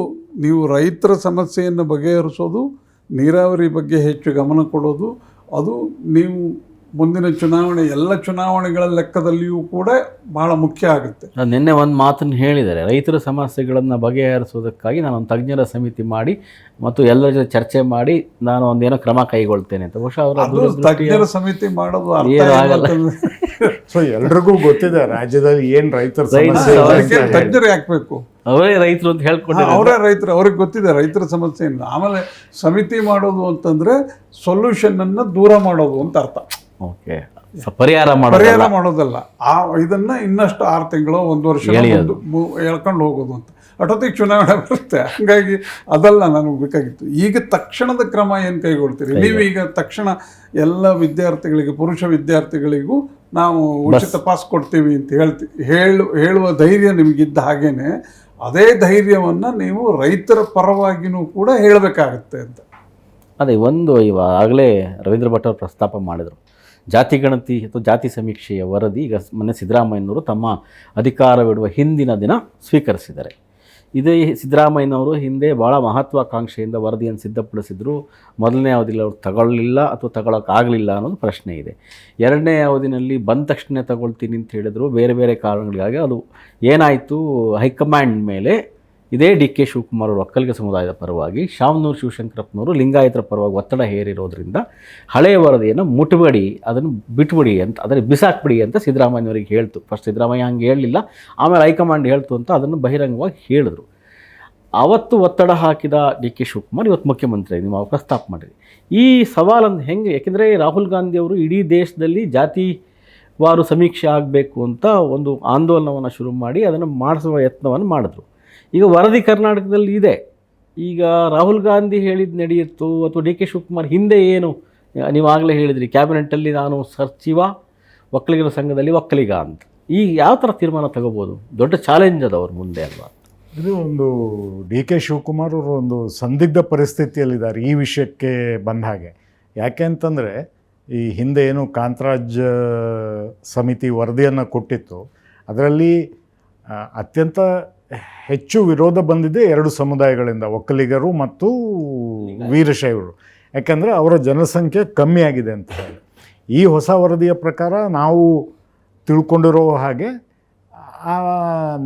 ನೀವು ರೈತರ ಸಮಸ್ಯೆಯನ್ನು ಬಗೆಹರಿಸೋದು, ನೀರಾವರಿ ಬಗ್ಗೆ ಹೆಚ್ಚು ಗಮನ ಕೊಡೋದು, ಅದು ನೀವು ಮುಂದಿನ ಎಲ್ಲ ಚುನಾವಣೆಗಳ ಲೆಕ್ಕದಲ್ಲಿಯೂ ಕೂಡ ಭಾಳ ಮುಖ್ಯ ಆಗುತ್ತೆ. ನಿನ್ನೆ ಒಂದು ಮಾತನ್ನು ಹೇಳಿದ್ದಾರೆ, ರೈತರ ಸಮಸ್ಯೆಗಳನ್ನು ಬಗೆಹರಿಸೋದಕ್ಕಾಗಿ ನಾನು ಒಂದು ತಜ್ಞರ ಸಮಿತಿ ಮಾಡಿ ಮತ್ತು ಎಲ್ಲರ ಜೊತೆ ಚರ್ಚೆ ಮಾಡಿ ನಾನು ಒಂದೇನೋ ಕ್ರಮ ಕೈಗೊಳ್ತೇನೆ ಅಂತ. ಬಹುಶಃ ಅವರು ತಜ್ಞರ ಸಮಿತಿ ಮಾಡೋದು ಆಗಲ್ಲ. ಸೊ ಎಲ್ರಿಗೂ ಗೊತ್ತಿದೆ ರಾಜ್ಯದಲ್ಲಿ ಏನು ರೈತರ ಸಮಸ್ಯೆ, ತಜ್ಞರು ಯಾಕಬೇಕು, ಅವರೇ ರೈತರು ಅಂತ ಹೇಳ್ಕೊಂಡು ಅವರೇ ರೈತರು, ಅವ್ರಿಗೆ ಗೊತ್ತಿದೆ ರೈತರ ಸಮಸ್ಯೆಯಿಂದ. ಆಮೇಲೆ ಸಮಿತಿ ಮಾಡೋದು ಅಂತಂದರೆ ಸೊಲ್ಯೂಷನನ್ನು ದೂರ ಮಾಡೋದು ಅಂತ ಅರ್ಥ. ಓಕೆ, ಪರಿಹಾರ ಮಾಡೋದಲ್ಲ, ಇದನ್ನು ಇನ್ನಷ್ಟು 6 ತಿಂಗಳು 1 ವರ್ಷ ಎಳ್ಕೊಂಡು ಹೋಗೋದು ಅಂತ. ಅಷ್ಟೊತ್ತಿಗೆ ಚುನಾವಣೆ ಬರುತ್ತೆ. ಹಾಗಾಗಿ ಅದಲ್ಲ ನನಗೆ ಬೇಕಾಗಿತ್ತು. ಈಗ ತಕ್ಷಣದ ಕ್ರಮ ಏನು ಕೈಗೊಳ್ತೀರಿ ನೀವು? ಈಗ ತಕ್ಷಣ ಎಲ್ಲ ವಿದ್ಯಾರ್ಥಿಗಳಿಗೆ, ಪುರುಷ ವಿದ್ಯಾರ್ಥಿಗಳಿಗೂ ನಾವು ಉಚಿತ ಪಾಸ್ ಕೊಡ್ತೀವಿ ಅಂತ ಹೇಳುವ ಧೈರ್ಯ ನಿಮಗಿದ್ದ ಹಾಗೇನೆ ಅದೇ ಧೈರ್ಯವನ್ನು ನೀವು ರೈತರ ಪರವಾಗಿನೂ ಕೂಡ ಹೇಳಬೇಕಾಗತ್ತೆ ಅಂತ. ಅದೇ ಒಂದು ಈಗಾಗಲೇ ರವೀಂದ್ರ ಭಟ್ ಅವರು ಪ್ರಸ್ತಾಪ ಮಾಡಿದರು, ಜಾತಿ ಗಣತಿ ಅಥವಾ ಜಾತಿ ಸಮೀಕ್ಷೆಯ ವರದಿ ಈಗ ಮೊನ್ನೆ ಸಿದ್ದರಾಮಯ್ಯನವರು ತಮ್ಮ ಅಧಿಕಾರವಿಡುವ ಹಿಂದಿನ ದಿನ ಸ್ವೀಕರಿಸಿದ್ದಾರೆ. ಇದೇ ಸಿದ್ದರಾಮಯ್ಯನವರು ಹಿಂದೆ ಭಾಳ ಮಹತ್ವಾಕಾಂಕ್ಷೆಯಿಂದ ವರದಿಯನ್ನು ಸಿದ್ಧಪಡಿಸಿದ್ರು. ಮೊದಲನೇ ಅವಧಿಯಲ್ಲಿ ಅವರು ತಗೊಳ್ಳಿಲ್ಲ ಅಥವಾ ತಗೊಳ್ಳೋಕ್ಕಾಗಲಿಲ್ಲ ಅನ್ನೋದು ಪ್ರಶ್ನೆ ಇದೆ. ಎರಡನೇ ಅವಧಿನಲ್ಲಿ ಬಂದ ತಕ್ಷಣ ತಗೊಳ್ತೀನಿ ಅಂತ ಹೇಳಿದ್ರು, ಬೇರೆ ಬೇರೆ ಕಾರಣಗಳಿಗಾಗಿ ಅದು ಏನಾಯಿತು, ಹೈಕಮಾಂಡ್ ಮೇಲೆ ಇದೇ DK ಶಿವಕುಮಾರ್ ಅವರು ಒಕ್ಕಲಿಗ ಸಮುದಾಯದ ಪರವಾಗಿ, ಶಾಮನೂರು ಶಿವಶಂಕರಪ್ಪನವರು ಲಿಂಗಾಯತರ ಪರವಾಗಿ ಒತ್ತಡ ಹೇರಿರೋದ್ರಿಂದ ಹಳೆಯ ವರದಿಯನ್ನು ಮುಟ್ಬಿಡಿ, ಅದನ್ನು ಬಿಟ್ಬಿಡಿ ಅಂತ, ಅದನ್ನು ಬಿಸಾಕ್ಬಿಡಿ ಅಂತ ಸಿದ್ದರಾಮಯ್ಯನವರಿಗೆ ಹೇಳ್ತು. ಫಸ್ಟ್ ಸಿದ್ದರಾಮಯ್ಯ ಹಂಗೆ ಹೇಳಲಿಲ್ಲ, ಆಮೇಲೆ ಹೈಕಮಾಂಡ್ ಹೇಳ್ತು ಅಂತ ಅದನ್ನು ಬಹಿರಂಗವಾಗಿ ಹೇಳಿದ್ರು. ಅವತ್ತು ಒತ್ತಡ ಹಾಕಿದ DK ಶಿವಕುಮಾರ್ ಇವತ್ತು ಮುಖ್ಯಮಂತ್ರಿ ನೀವು ಪ್ರಸ್ತಾಪ ಮಾಡಿರಿ. ಈ ಸವಾಲನ್ನು ಹೆಂಗೆ, ಯಾಕೆಂದರೆ ರಾಹುಲ್ ಗಾಂಧಿ ಅವರು ಇಡೀ ದೇಶದಲ್ಲಿ ಜಾತಿವಾರು ಸಮೀಕ್ಷೆ ಆಗಬೇಕು ಅಂತ ಒಂದು ಆಂದೋಲನವನ್ನು ಶುರು ಮಾಡಿ ಅದನ್ನು ಮಾಡಿಸುವ ಯತ್ನವನ್ನು ಮಾಡಿದ್ರು. ಈಗ ವರದಿ ಕರ್ನಾಟಕದಲ್ಲಿ ಇದೆ. ಈಗ ರಾಹುಲ್ ಗಾಂಧಿ ಹೇಳಿದ್ದು ನಡೆಯುತ್ತೋ ಅಥವಾ DK ಶಿವಕುಮಾರ್ ಹಿಂದೆ ಏನು ನೀವಾಗಲೇ ಹೇಳಿದ್ರಿ, ಕ್ಯಾಬಿನೆಟ್ಟಲ್ಲಿ ನಾನು ಸಚಿವ, ಒಕ್ಕಲಿಗರ ಸಂಘದಲ್ಲಿ ಒಕ್ಕಲಿಗ ಅಂತ, ಈಗ ಯಾವ ಥರ ತೀರ್ಮಾನ ತಗೋಬೋದು? ದೊಡ್ಡ ಚಾಲೆಂಜ್ ಅದು ಅವ್ರ ಮುಂದೆ ಅಲ್ವಾ? ಇದು ಒಂದು DK ಶಿವಕುಮಾರ್ ಅವರು ಒಂದು ಸಂದಿಗ್ಧ ಪರಿಸ್ಥಿತಿಯಲ್ಲಿದ್ದಾರೆ ಈ ವಿಷಯಕ್ಕೆ ಬಂದ ಹಾಗೆ. ಯಾಕೆ ಅಂತಂದರೆ ಈ ಹಿಂದೆ ಏನು ಕಾಂತರಾಜ್ ಸಮಿತಿ ವರದಿಯನ್ನು ಕೊಟ್ಟಿತ್ತು, ಅದರಲ್ಲಿ ಅತ್ಯಂತ ಹೆಚ್ಚು ವಿರೋಧ ಬಂದಿದೆ 2 ಸಮುದಾಯಗಳಿಂದ, ಒಕ್ಕಲಿಗರು ಮತ್ತು ವೀರಶೈವರು. ಯಾಕೆಂದರೆ ಅವರ ಜನಸಂಖ್ಯೆ ಕಮ್ಮಿ ಆಗಿದೆ ಅಂತ ಹೇಳಿ. ಈ ಹೊಸ ವರದಿಯ ಪ್ರಕಾರ ನಾವು ತಿಳ್ಕೊಂಡಿರೋ ಹಾಗೆ ಆ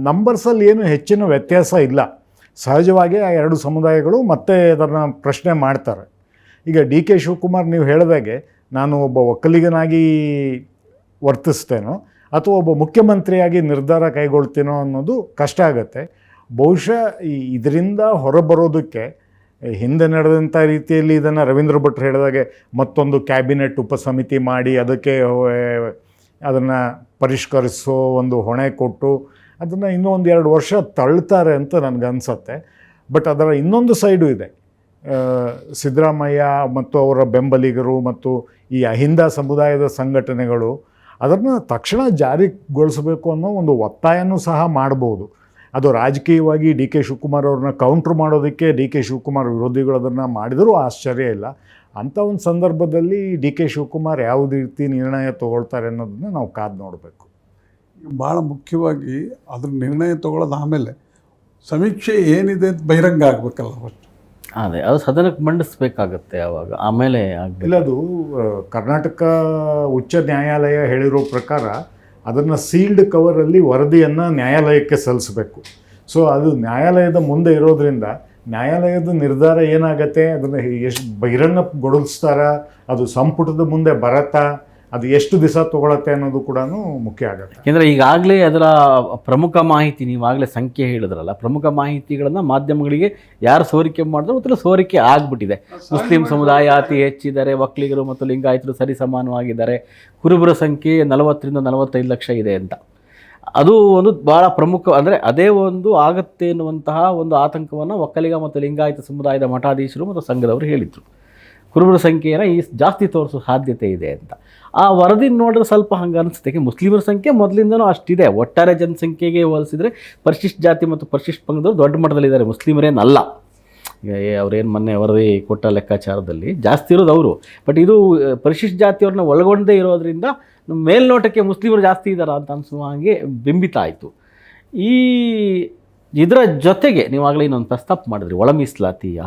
ನಂಬರ್ಸಲ್ಲಿ ಏನು ಹೆಚ್ಚಿನ ವ್ಯತ್ಯಾಸ ಇಲ್ಲ. ಸಹಜವಾಗಿ ಆ 2 ಸಮುದಾಯಗಳು ಮತ್ತೆ ಅದನ್ನು ಪ್ರಶ್ನೆ ಮಾಡ್ತಾರೆ. ಈಗ DK ಶಿವಕುಮಾರ್ ನೀವು ಹೇಳಿದಾಗೆ ನಾನು ಒಬ್ಬ ಒಕ್ಕಲಿಗನಾಗಿ ವರ್ತಿಸ್ತೇನೋ ಅಥವಾ ಒಬ್ಬ ಮುಖ್ಯಮಂತ್ರಿಯಾಗಿ ನಿರ್ಧಾರ ಕೈಗೊಳ್ತೀನೋ ಅನ್ನೋದು ಕಷ್ಟ ಆಗುತ್ತೆ. ಬಹುಶಃ ಇದರಿಂದ ಹೊರಬರೋದಕ್ಕೆ ಹಿಂದೆ ನಡೆದಂಥ ರೀತಿಯಲ್ಲಿ ಇದನ್ನು ರವೀಂದ್ರ ಭಟ್ರು ಹೇಳಿದಾಗೆ ಮತ್ತೊಂದು ಕ್ಯಾಬಿನೆಟ್ ಉಪಸಮಿತಿ ಮಾಡಿ ಅದಕ್ಕೆ ಅದನ್ನು ಪರಿಷ್ಕರಿಸೋ ಒಂದು ಹೊಣೆ ಕೊಟ್ಟು ಅದನ್ನು ಇನ್ನೂ 1-2 ವರ್ಷ ತಳ್ತಾರೆ ಅಂತ ನನಗನ್ಸುತ್ತೆ. ಬಟ್ ಅದರ ಇನ್ನೊಂದು ಸೈಡು ಇದೆ. ಸಿದ್ದರಾಮಯ್ಯ ಮತ್ತು ಅವರ ಬೆಂಬಲಿಗರು ಮತ್ತು ಈ ಅಹಿಂದ ಸಮುದಾಯದ ಸಂಘಟನೆಗಳು ಅದನ್ನು ತಕ್ಷಣ ಜಾರಿಗೊಳಿಸಬೇಕು ಅನ್ನೋ ಒಂದು ಒತ್ತಾಯನೂ ಸಹ ಮಾಡ್ಬೋದು. ಅದು ರಾಜಕೀಯವಾಗಿ ಡಿ ಕೆ ಶಿವಕುಮಾರ್ ಅವ್ರನ್ನ ಕೌಂಟ್ರ್ ಮಾಡೋದಕ್ಕೆ ಡಿ ಕೆ ಶಿವಕುಮಾರ್ ವಿರೋಧಿಗಳು ಅದನ್ನು ಮಾಡಿದರೂ ಆಶ್ಚರ್ಯ ಇಲ್ಲ. ಅಂಥ ಒಂದು ಸಂದರ್ಭದಲ್ಲಿ ಡಿ ಕೆ ಶಿವಕುಮಾರ್ ಯಾವುದೇ ರೀತಿ ನಿರ್ಣಯ ತೊಗೊಳ್ತಾರೆ ಅನ್ನೋದನ್ನು ನಾವು ಕಾದು ನೋಡಬೇಕು. ಭಾಳ ಮುಖ್ಯವಾಗಿ ಅದ್ರ ನಿರ್ಣಯ ತೊಗೊಳ್ಳೋದು ಆಮೇಲೆ ಸಮೀಕ್ಷೆ ಏನಿದೆ ಅಂತ ಬಹಿರಂಗ ಆಗಬೇಕಲ್ಲ ಫಸ್ಟ್. ಅದೇ ಅದು ಸದನಕ್ಕೆ ಮಂಡಿಸ್ಬೇಕಾಗತ್ತೆ ಆವಾಗ, ಆಮೇಲೆ ಆಗಬೇಕು. ಇಲ್ಲ, ಅದು ಕರ್ನಾಟಕ ಉಚ್ಚ ನ್ಯಾಯಾಲಯ ಹೇಳಿರೋ ಪ್ರಕಾರ ಅದನ್ನು ಸೀಲ್ಡ್ ಕವರಲ್ಲಿ ವರದಿಯನ್ನು ನ್ಯಾಯಾಲಯಕ್ಕೆ ಸಲ್ಲಿಸಬೇಕು. ಸೊ ಅದು ನ್ಯಾಯಾಲಯದ ಮುಂದೆ ಇರೋದ್ರಿಂದ ನ್ಯಾಯಾಲಯದ ನಿರ್ಧಾರ ಏನಾಗತ್ತೆ, ಅದನ್ನು ಎಷ್ಟು ಬಹಿರಂಗಗೊಳಿಸ್ತಾರ, ಅದು ಸಂಪುಟದ ಮುಂದೆ ಬರತ್ತಾ, ಅದು ಎಷ್ಟು ದಿವಸ ತೊಗೊಳತ್ತೆ ಅನ್ನೋದು ಕೂಡ ಮುಖ್ಯ ಆಗುತ್ತೆ. ಯಾಕೆಂದರೆ ಈಗಾಗಲೇ ಅದರ ಪ್ರಮುಖ ಮಾಹಿತಿ, ನೀವಾಗಲೇ ಸಂಖ್ಯೆ ಹೇಳಿದ್ರಲ್ಲ, ಪ್ರಮುಖ ಮಾಹಿತಿಗಳನ್ನು ಮಾಧ್ಯಮಗಳಿಗೆ ಯಾರು ಸೋರಿಕೆ ಮಾಡಿದ್ರು ಮತ್ತು ಸೋರಿಕೆ ಆಗಿಬಿಟ್ಟಿದೆ. ಮುಸ್ಲಿಂ ಸಮುದಾಯ ಅತಿ ಹೆಚ್ಚಿದ್ದಾರೆ, ಒಕ್ಕಲಿಗರು ಮತ್ತು ಲಿಂಗಾಯತರು ಸರಿ ಸಮಾನವಾಗಿದ್ದಾರೆ, ಕುರುಬರ ಸಂಖ್ಯೆ 40 ರಿಂದ 45 ಲಕ್ಷ ಇದೆ ಅಂತ. ಅದು ಒಂದು ಭಾಳ ಪ್ರಮುಖ, ಅಂದರೆ ಅದೇ ಒಂದು ಆಗತ್ತೆ ಎನ್ನುವಂತಹ ಒಂದು ಆತಂಕವನ್ನು ಒಕ್ಕಲಿಗ ಮತ್ತು ಲಿಂಗಾಯತ ಸಮುದಾಯದ ಮಠಾಧೀಶರು ಮತ್ತು ಸಂಘದವರು ಹೇಳಿದರು. ಕುರುಬರ ಸಂಖ್ಯೆಯನ್ನು ಜಾಸ್ತಿ ತೋರಿಸೋ ಸಾಧ್ಯತೆ ಇದೆ ಅಂತ. ಆ ವರದಿ ನೋಡಿದ್ರೆ ಸ್ವಲ್ಪ ಹಂಗೆ ಅನಿಸುತ್ತೆ. ಮುಸ್ಲಿಮರ ಸಂಖ್ಯೆ ಮೊದಲಿಂದನೂ ಅಷ್ಟಿದೆ. ಒಟ್ಟಾರೆ ಜನಸಂಖ್ಯೆಗೆ ಹೋಲಿಸಿದರೆ ಪರಿಶಿಷ್ಟ ಜಾತಿ ಮತ್ತು ಪರಿಶಿಷ್ಟ ಪಂಗಡದವರು ದೊಡ್ಡ ಮಟ್ಟದಲ್ಲಿದ್ದಾರೆ, ಮುಸ್ಲಿಮರೇನಲ್ಲ. ಅವ್ರೇನು ಮೊನ್ನೆ ವರದಿ ಕೊಟ್ಟ ಲೆಕ್ಕಾಚಾರದಲ್ಲಿ ಜಾಸ್ತಿ ಇರೋದು ಅವರು. ಬಟ್ ಇದು ಪರಿಶಿಷ್ಟ ಜಾತಿಯವ್ರನ್ನ ಒಳಗೊಂಡೇ ಇರೋದ್ರಿಂದ ಮೇಲ್ನೋಟಕ್ಕೆ ಮುಸ್ಲಿಮರು ಜಾಸ್ತಿ ಇದ್ದಾರಾ ಅಂತ ಅನಿಸುವ ಹಾಗೆ ಬಿಂಬಿತ ಆಯಿತು. ಇದರ ಜೊತೆಗೆ ನೀವಾಗಲೇ ಇನ್ನೊಂದು ಪ್ರಸ್ತಾಪ ಮಾಡಿದ್ರಿ, ಒಳ ಮೀಸಲಾತಿಯ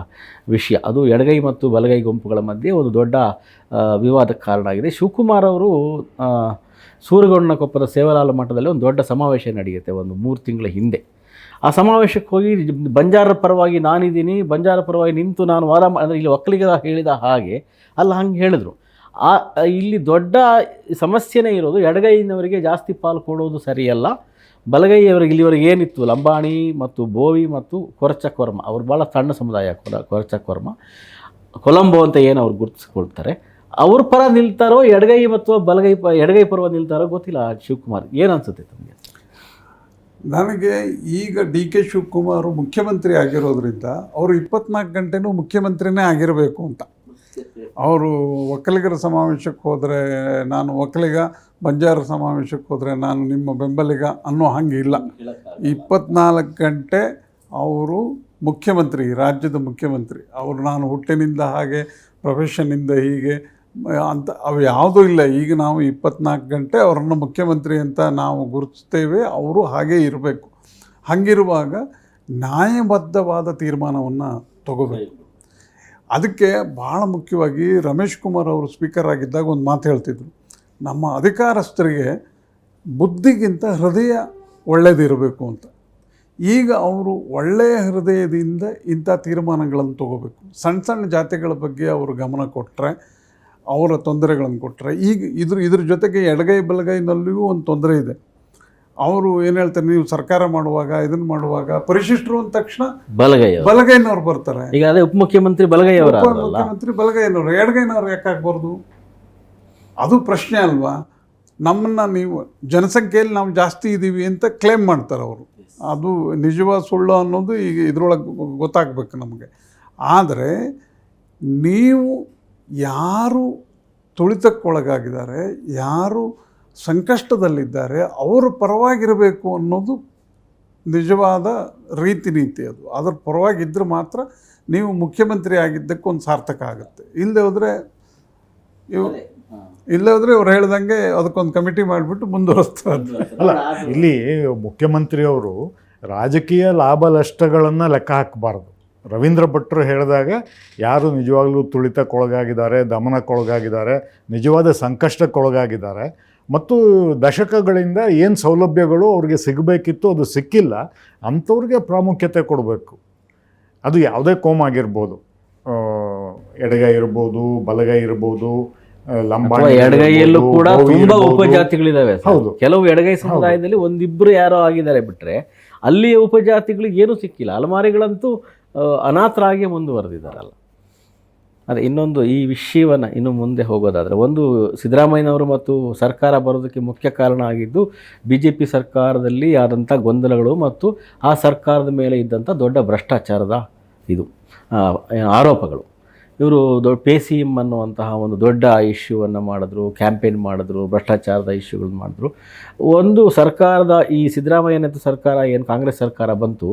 ವಿಷಯ. ಅದು ಎಡಗೈ ಮತ್ತು ಬಲಗೈ ಗುಂಪುಗಳ ಮಧ್ಯೆ ಒಂದು ದೊಡ್ಡ ವಿವಾದಕ್ಕೆ ಕಾರಣ ಆಗಿದೆ. ಶಿವಕುಮಾರ್ ಅವರು ಸೂರಗೊಂಡನಕೊಪ್ಪದ ಸೇವಾಲಾಲ ಮಠದಲ್ಲಿ ಒಂದು ದೊಡ್ಡ ಸಮಾವೇಶ ನಡೆಯುತ್ತೆ ಒಂದು 3 ತಿಂಗಳ ಹಿಂದೆ. ಆ ಸಮಾವೇಶಕ್ಕೆ ಹೋಗಿ ಬಂಜಾರರ ಪರವಾಗಿ ನಾನಿದ್ದೀನಿ, ಬಂಜಾರ ಪರವಾಗಿ ನಿಂತು ನಾನು ವಾದ ಅಂದರೆ ಇಲ್ಲಿ ಒಕ್ಕಲಿಗ ಹೇಳಿದ ಹಾಗೆ ಅಲ್ಲ, ಹಂಗೆ ಹೇಳಿದ್ರು. ಇಲ್ಲಿ ದೊಡ್ಡ ಸಮಸ್ಯೆನೇ ಇರೋದು ಎಡಗೈನವರಿಗೆ ಜಾಸ್ತಿ ಪಾಲು ಕೊಡೋದು ಸರಿಯಲ್ಲ, ಬಲಗೈಯವರಿಗೆ ಇಲ್ಲಿವರೆಗೆ ಏನಿತ್ತು ಲಂಬಾಣಿ ಮತ್ತು ಬೋವಿ ಮತ್ತು ಕೊರಚಕೊರ್ಮ, ಅವ್ರು ಭಾಳ ಸಣ್ಣ ಸಮುದಾಯ ಕೊರಚಕೊರ್ಮ, ಕೊಲಂಬೋ ಅಂತ ಏನು ಅವ್ರು ಗುರುತಿಸ್ಕೊಳ್ತಾರೆ, ಅವ್ರ ಪರ ನಿಲ್ತಾರೋ ಎಡಗೈ ಮತ್ತು ಎಡಗೈ ಪರವಾಗಿ ನಿಲ್ತಾರೋ ಗೊತ್ತಿಲ್ಲ. ಶಿವಕುಮಾರ್ ಏನು ಅನಿಸುತ್ತೆ ತಮಗೆ? ನನಗೆ ಈಗ ಡಿ ಕೆ ಶಿವಕುಮಾರ್ ಮುಖ್ಯಮಂತ್ರಿ ಆಗಿರೋದ್ರಿಂದ ಅವರು 24 ಗಂಟೆನೂ ಮುಖ್ಯಮಂತ್ರಿನೇ ಆಗಿರಬೇಕು ಅಂತ. ಅವರು ಒಕ್ಕಲಿಗರ ಸಮಾವೇಶಕ್ಕೆ ಹೋದರೆ ನಾನು ಒಕ್ಕಲಿಗ, ಬಂಜಾರ ಸಮಾವೇಶಕ್ಕೆ ಹೋದರೆ ನಾನು ನಿಮ್ಮ ಬೆಂಬಲಿಗ ಅನ್ನೋ ಹಂಗೆ ಇಲ್ಲ. 24 ಗಂಟೆ ಅವರು ಮುಖ್ಯಮಂತ್ರಿ, ರಾಜ್ಯದ ಮುಖ್ಯಮಂತ್ರಿ. ಅವರು ನಾನು ಹುಟ್ಟಿನಿಂದ ಹಾಗೆ, ಪ್ರೊಫೆಷನ್ನಿಂದ ಹೀಗೆ ಅಂತ ಅವು ಯಾವುದೂ ಇಲ್ಲ. ಈಗ ನಾವು 24 ಗಂಟೆ ಅವರನ್ನು ಮುಖ್ಯಮಂತ್ರಿ ಅಂತ ನಾವು ಗುರುತಿಸ್ತೇವೆ, ಅವರು ಹಾಗೇ ಇರಬೇಕು. ಹಾಗಿರುವಾಗ ನ್ಯಾಯಬದ್ಧವಾದ ತೀರ್ಮಾನವನ್ನು ತಗೋಬೇಕು. ಅದಕ್ಕೆ ಭಾಳ ಮುಖ್ಯವಾಗಿ ರಮೇಶ್ ಕುಮಾರ್ ಅವರು ಸ್ಪೀಕರ್ ಆಗಿದ್ದಾಗ ಒಂದು ಮಾತು ಹೇಳ್ತಿದ್ರು, ನಮ್ಮ ಅಧಿಕಾರಸ್ಥರಿಗೆ ಬುದ್ಧಿಗಿಂತ ಹೃದಯ ಒಳ್ಳೆಯದಿರಬೇಕು ಅಂತ. ಈಗ ಅವರು ಒಳ್ಳೆಯ ಹೃದಯದಿಂದ ಇಂಥ ತೀರ್ಮಾನಗಳನ್ನು ತಗೋಬೇಕು. ಸಣ್ಣ ಸಣ್ಣ ಜಾತಿಗಳ ಬಗ್ಗೆ ಅವರು ಗಮನ ಕೊಟ್ಟರೆ, ಅವರ ತೊಂದರೆಗಳನ್ನು ಕೊಟ್ಟರೆ, ಈಗ ಇದ್ರ ಜೊತೆಗೆ ಎಡಗೈ ಬಲಗೈನಲ್ಲಿಯೂ ಒಂದು ತೊಂದರೆ ಇದೆ. ಅವರು ಏನು ಹೇಳ್ತಾರೆ, ನೀವು ಸರ್ಕಾರ ಮಾಡುವಾಗ ಇದನ್ನು ಮಾಡುವಾಗ ಪರಿಶಿಷ್ಟರು ಅಂದ ತಕ್ಷಣ ಬಲಗೈನವ್ರು ಬರ್ತಾರೆ. ಈಗ ಅದೇ ಉಪಮುಖ್ಯಮಂತ್ರಿ ಬಲಗೈಯವರು, ಉಪಮುಖ್ಯಮಂತ್ರಿ ಬಲಗೈನವರು, ಎಡಗೈನವ್ರು ಯಾಕೆ ಆಗ್ಬಾರ್ದು? ಅದು ಪ್ರಶ್ನೆ ಅಲ್ವಾ? ನಮ್ಮನ್ನು ನೀವು ಜನಸಂಖ್ಯೆಯಲ್ಲಿ ನಾವು ಜಾಸ್ತಿ ಇದ್ದೀವಿ ಅಂತ ಕ್ಲೇಮ್ ಮಾಡ್ತಾರೆ ಅವರು. ಅದು ನಿಜವಾದ ಸುಳ್ಳು ಅನ್ನೋದು ಈಗ ಇದರೊಳಗೆ ಗೊತ್ತಾಗಬೇಕು ನಮಗೆ. ಆದರೆ ನೀವು ಯಾರು ತುಳಿತಕ್ಕೊಳಗಾಗಿದ್ದಾರೆ, ಯಾರು ಸಂಕಷ್ಟದಲ್ಲಿದ್ದಾರೆ, ಅವರ ಪರವಾಗಿರಬೇಕು ಅನ್ನೋದು ನಿಜವಾದ ರೀತಿ ನೀತಿ. ಅದರ ಪರವಾಗಿದ್ದರೆ ಮಾತ್ರ ನೀವು ಮುಖ್ಯಮಂತ್ರಿ ಆಗಿದ್ದಕ್ಕೆ ಸಾರ್ಥಕ ಆಗುತ್ತೆ. ಇಲ್ಲದೆ ಹೋದರೆ ಇವ್ರು ಹೇಳ್ದಂಗೆ ಅದಕ್ಕೊಂದು ಕಮಿಟಿ ಮಾಡಿಬಿಟ್ಟು ಮುಂದುವರಿಸ್ತಾರೆ. ಅಲ್ಲ, ಇಲ್ಲಿ ಮುಖ್ಯಮಂತ್ರಿಯವರು ರಾಜಕೀಯ ಲಾಭ ನಷ್ಟಗಳನ್ನು ಲೆಕ್ಕ ಹಾಕಬಾರ್ದು. ರವೀಂದ್ರ ಭಟ್ರು ಹೇಳಿದಾಗ ಯಾರು ನಿಜವಾಗ್ಲೂ ತುಳಿತಕ್ಕೊಳಗಾಗಿದ್ದಾರೆ, ದಮನಕ್ಕೊಳಗಾಗಿದ್ದಾರೆ, ನಿಜವಾದ ಸಂಕಷ್ಟಕ್ಕೊಳಗಾಗಿದ್ದಾರೆ ಮತ್ತು ದಶಕಗಳಿಂದ ಏನು ಸೌಲಭ್ಯಗಳು ಅವ್ರಿಗೆ ಸಿಗಬೇಕಿತ್ತು ಅದು ಸಿಕ್ಕಿಲ್ಲ, ಅಂಥವ್ರಿಗೆ ಪ್ರಾಮುಖ್ಯತೆ ಕೊಡಬೇಕು. ಅದು ಯಾವುದೇ ಕೋಮ್ ಆಗಿರ್ಬೋದು, ಎಡಗೈ ಇರ್ಬೋದು, ಬಲಗೈ ಇರ್ಬೋದು, ಲಂಬಾಣಿ ಎಡಗೈಯಲ್ಲೂ ಇರ್ಬೋದು, ಕೂಡ ಗೋವಿ ತುಂಬಾ ಇರ್ಬೋದು. ಉಪಜಾತಿಗಳಿದಾವೆ ಸರ್. ಹೌದು. ಕೆಲವು ಎಡಗೈ ಸಮುದಾಯದಲ್ಲಿ ಒಂದಿಬ್ರು ಯಾರೋ ಆಗಿದ್ದಾರೆ ಬಿಟ್ರೆ ಅಲ್ಲಿಯ ಉಪಜಾತಿಗಳಿಗೆ ಏನೂ ಸಿಕ್ಕಿಲ್ಲ. ಅಲೆಮಾರಿಗಳಂತೂ ಅನಾಥರಾಗಿ ಮುಂದುವರೆದಿದ್ದಾರಲ್ಲ. ಅದೇ ಇನ್ನೊಂದು ಈ ವಿಷಯವನ್ನು ಇನ್ನು ಮುಂದೆ ಹೋಗೋದಾದರೆ, ಒಂದು ಸಿದ್ದರಾಮಯ್ಯನವರು ಮತ್ತು ಸರ್ಕಾರ ಬರೋದಕ್ಕೆ ಮುಖ್ಯ ಕಾರಣ ಆಗಿದ್ದು BJP ಸರ್ಕಾರದಲ್ಲಿ ಆದಂಥ ಗೊಂದಲಗಳು ಮತ್ತು ಆ ಸರ್ಕಾರದ ಮೇಲೆ ಇದ್ದಂಥ ದೊಡ್ಡ ಭ್ರಷ್ಟಾಚಾರದ ಇದು ಆರೋಪಗಳು. ಇವರು PCM ಅನ್ನುವಂತಹ ಒಂದು ದೊಡ್ಡ ಇಶ್ಯೂವನ್ನು ಮಾಡಿದ್ರು, ಕ್ಯಾಂಪೇನ್ ಮಾಡಿದ್ರು, ಭ್ರಷ್ಟಾಚಾರದ ಇಶ್ಯೂಗಳನ್ನ ಮಾಡಿದ್ರು. ಒಂದು ಸರ್ಕಾರದ ಈ ಸಿದ್ದರಾಮಯ್ಯನಂತ ಸರ್ಕಾರ ಏನು ಕಾಂಗ್ರೆಸ್ ಸರ್ಕಾರ ಬಂತು,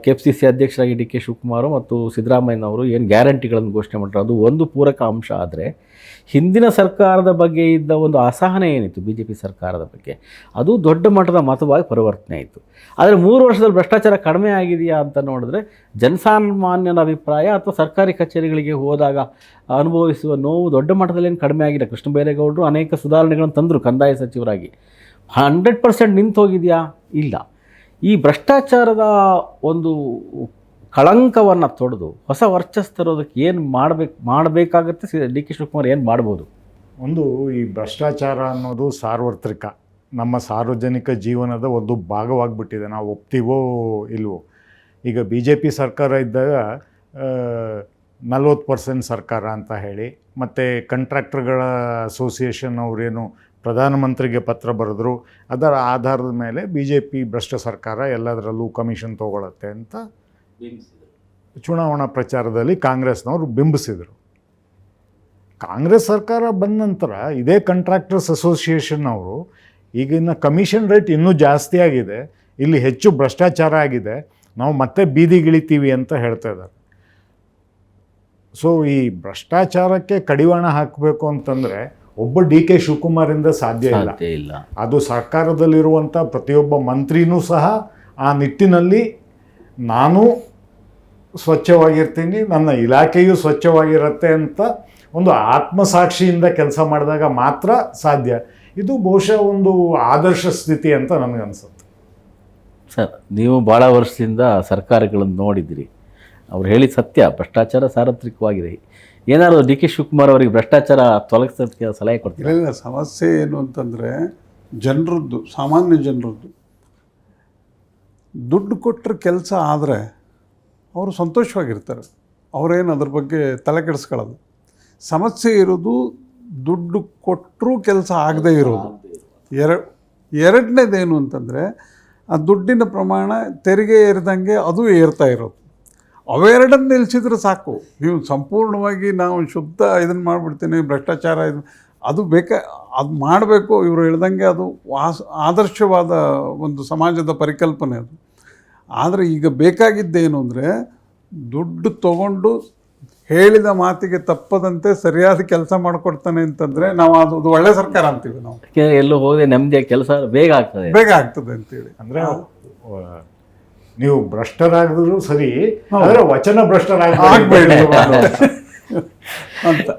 KPCC ಅಧ್ಯಕ್ಷರಾಗಿ DK ಶಿವಕುಮಾರ್ ಮತ್ತು ಸಿದ್ದರಾಮಯ್ಯನವರು ಏನು ಗ್ಯಾರಂಟಿಗಳನ್ನು ಘೋಷಣೆ ಮಾಡಿದ್ರು, ಅದು ಒಂದು ಪೂರಕ ಅಂಶ. ಆದರೆ ಹಿಂದಿನ ಸರ್ಕಾರದ ಬಗ್ಗೆ ಇದ್ದ ಒಂದು ಅಸಹನೆ ಏನಿತ್ತು BJP ಸರ್ಕಾರದ ಬಗ್ಗೆ, ಅದು ದೊಡ್ಡ ಮಟ್ಟದ ಮತವಾಗಿ ಪರಿವರ್ತನೆ ಆಯಿತು. ಆದರೆ 3 ವರ್ಷದಲ್ಲಿ ಭ್ರಷ್ಟಾಚಾರ ಕಡಿಮೆ ಆಗಿದೆಯಾ ಅಂತ ನೋಡಿದ್ರೆ ಜನಸಾಮಾನ್ಯನ ಅಭಿಪ್ರಾಯ ಅಥವಾ ಸರ್ಕಾರಿ ಕಚೇರಿಗಳಿಗೆ ಹೋದಾಗ ಅನುಭವಿಸುವ ನೋವು ದೊಡ್ಡ ಮಟ್ಟದಲ್ಲಿ ಏನು ಕಡಿಮೆ ಆಗಿದೆ. ಕೃಷ್ಣ ಬೈರೇಗೌಡರು ಅನೇಕ ಸುಧಾರಣೆಗಳನ್ನು ತಂದರು ಕಂದಾಯ ಸಚಿವರಾಗಿ. 100% ನಿಂತು ಹೋಗಿದೆಯಾ? ಇಲ್ಲ. ಈ ಭ್ರಷ್ಟಾಚಾರದ ಒಂದು ಕಳಂಕವನ್ನು ತೊಡೆದು ಹೊಸ ವರ್ಚಸ್ಸು ತರೋದಕ್ಕೆ ಏನು ಮಾಡಬೇಕಾಗತ್ತೆ? DK ಶಿವಕುಮಾರ್ ಏನು ಮಾಡ್ಬೋದು? ಒಂದು ಈ ಭ್ರಷ್ಟಾಚಾರ ಅನ್ನೋದು ಸಾರ್ವತ್ರಿಕ, ನಮ್ಮ ಸಾರ್ವಜನಿಕ ಜೀವನದ ಒಂದು ಭಾಗವಾಗಿಬಿಟ್ಟಿದೆ, ನಾವು ಒಪ್ತೀವೋ ಇಲ್ವೋ. ಈಗ BJP ಸರ್ಕಾರ ಇದ್ದಾಗ 40% ಸರ್ಕಾರ ಅಂತ ಹೇಳಿ, ಮತ್ತು ಕಂಟ್ರಾಕ್ಟರ್ಗಳ ಅಸೋಸಿಯೇಷನ್ ಅವರೇನು ಪ್ರಧಾನಮಂತ್ರಿಗೆ ಪತ್ರ ಬರೆದ್ರು, ಅದರ ಆಧಾರದ ಮೇಲೆ BJP ಭ್ರಷ್ಟ ಸರ್ಕಾರ ಎಲ್ಲದರಲ್ಲೂ ಕಮಿಷನ್ ತೊಗೊಳತ್ತೆ ಅಂತ ಚುನಾವಣಾ ಪ್ರಚಾರದಲ್ಲಿ ಕಾಂಗ್ರೆಸ್ನವರು ಬಿಂಬಿಸಿದರು. ಕಾಂಗ್ರೆಸ್ ಸರ್ಕಾರ ಬಂದ ನಂತರ ಇದೇ ಕಂಟ್ರಾಕ್ಟರ್ಸ್ ಅಸೋಸಿಯೇಷನ್ ಅವರು ಈಗಿನ ಕಮಿಷನ್ ರೇಟ್ ಇನ್ನೂ ಜಾಸ್ತಿ ಆಗಿದೆ, ಇಲ್ಲಿ ಹೆಚ್ಚು ಭ್ರಷ್ಟಾಚಾರ ಆಗಿದೆ, ನಾವು ಮತ್ತೆ ಬೀದಿಗಿಳಿತೀವಿ ಅಂತ ಹೇಳ್ತಾ ಇದ್ದಾರೆ. ಸೊ ಈ ಭ್ರಷ್ಟಾಚಾರಕ್ಕೆ ಕಡಿವಾಣ ಹಾಕಬೇಕು ಅಂತಂದರೆ ಒಬ್ಬ DK ಶಿವಕುಮಾರಿಂದ ಸಾಧ್ಯ ಇಲ್ಲ. ಅದು ಸರ್ಕಾರದಲ್ಲಿರುವಂಥ ಪ್ರತಿಯೊಬ್ಬ ಮಂತ್ರಿನೂ ಸಹ ಆ ನಿಟ್ಟಿನಲ್ಲಿ ನಾನು ಸ್ವಚ್ಛವಾಗಿರ್ತೀನಿ, ನನ್ನ ಇಲಾಖೆಯೂ ಸ್ವಚ್ಛವಾಗಿರುತ್ತೆ ಅಂತ ಒಂದು ಆತ್ಮಸಾಕ್ಷಿಯಿಂದ ಕೆಲಸ ಮಾಡಿದಾಗ ಮಾತ್ರ ಸಾಧ್ಯ. ಇದು ಬಹುಶಃ ಒಂದು ಆದರ್ಶ ಸ್ಥಿತಿ ಅಂತ ನನಗನ್ಸುತ್ತೆ. ಸರ್, ನೀವು ಭಾಳ ವರ್ಷದಿಂದ ಸರ್ಕಾರಗಳನ್ನು ನೋಡಿದ್ದೀರಿ. ಅವ್ರು ಹೇಳಿದ ಸತ್ಯ, ಭ್ರಷ್ಟಾಚಾರ ಸಾರ್ವತ್ರಿಕವಾಗಿದೆ. ಏನಾದ್ರು DK ಶಿವಕುಮಾರ್ ಅವರಿಗೆ ಭ್ರಷ್ಟಾಚಾರ ತೊಲಗಿಸೋದಕ್ಕೆ ಸಲಹೆ ಕೊಡ್ತೀರಾ? ಇಲ್ಲ, ಸಮಸ್ಯೆ ಏನು ಅಂತಂದರೆ ಜನರದ್ದು, ಸಾಮಾನ್ಯ ಜನರದ್ದು. ದುಡ್ಡು ಕೊಟ್ಟರೆ ಕೆಲಸ ಆದರೆ ಅವರು ಸಂತೋಷವಾಗಿರ್ತಾರೆ, ಅವರೇನು ಅದ್ರ ಬಗ್ಗೆ ತಲೆ ಕೆಡಿಸ್ಕೊಳ್ಳೋದು. ಸಮಸ್ಯೆ ಇರೋದು ದುಡ್ಡು ಕೊಟ್ಟರೂ ಕೆಲಸ ಆಗದೇ ಇರೋದು. ಎರಡನೇದೇನು ಅಂತಂದರೆ ಆ ದುಡ್ಡಿನ ಪ್ರಮಾಣ ತೆರಿಗೆ ಏರಿದಂಗೆ ಅದು ಏರ್ತಾ ಇರೋದು. ಅವೆರಡನ್ನು ನಿಲ್ಲಿಸಿದ್ರೆ ಸಾಕು. ನೀವು ಸಂಪೂರ್ಣವಾಗಿ ನಾವು ಶುದ್ಧ ಇದನ್ನು ಮಾಡಿಬಿಡ್ತೀನಿ, ಭ್ರಷ್ಟಾಚಾರ ಇದು ಅದು ಅದು ಮಾಡಬೇಕು. ಇವರು ಹೇಳ್ದಂಗೆ ಅದು ಆದರ್ಶವಾದ ಒಂದು ಸಮಾಜದ ಪರಿಕಲ್ಪನೆ ಅದು. ಆದರೆ ಈಗ ಬೇಕಾಗಿದ್ದೇನು ಅಂದರೆ ದುಡ್ಡು ತಗೊಂಡು ಹೇಳಿದ ಮಾತಿಗೆ ತಪ್ಪದಂತೆ ಸರಿಯಾದ ಕೆಲಸ ಮಾಡಿಕೊಡ್ತಾನೆ ಅಂತಂದರೆ ನಾವು ಅದು ಒಳ್ಳೆ ಸರ್ಕಾರ ಅಂತೀವಿ. ನಾವು ಎಲ್ಲೂ ಹೋದರೆ ನೆಮ್ಮದಿಯ ಕೆಲಸ ಬೇಗ ಆಗ್ತದೆ ಅಂತೇಳಿ. ಅಂದರೆ ನೀವು ಭ್ರಷ್ಟರಾಗಿದ್ರು ಸರಿ, ಆದರೆ ವಚನ ಭ್ರಷ್ಟರಾಗಬೇಡಿ ಅಂತ.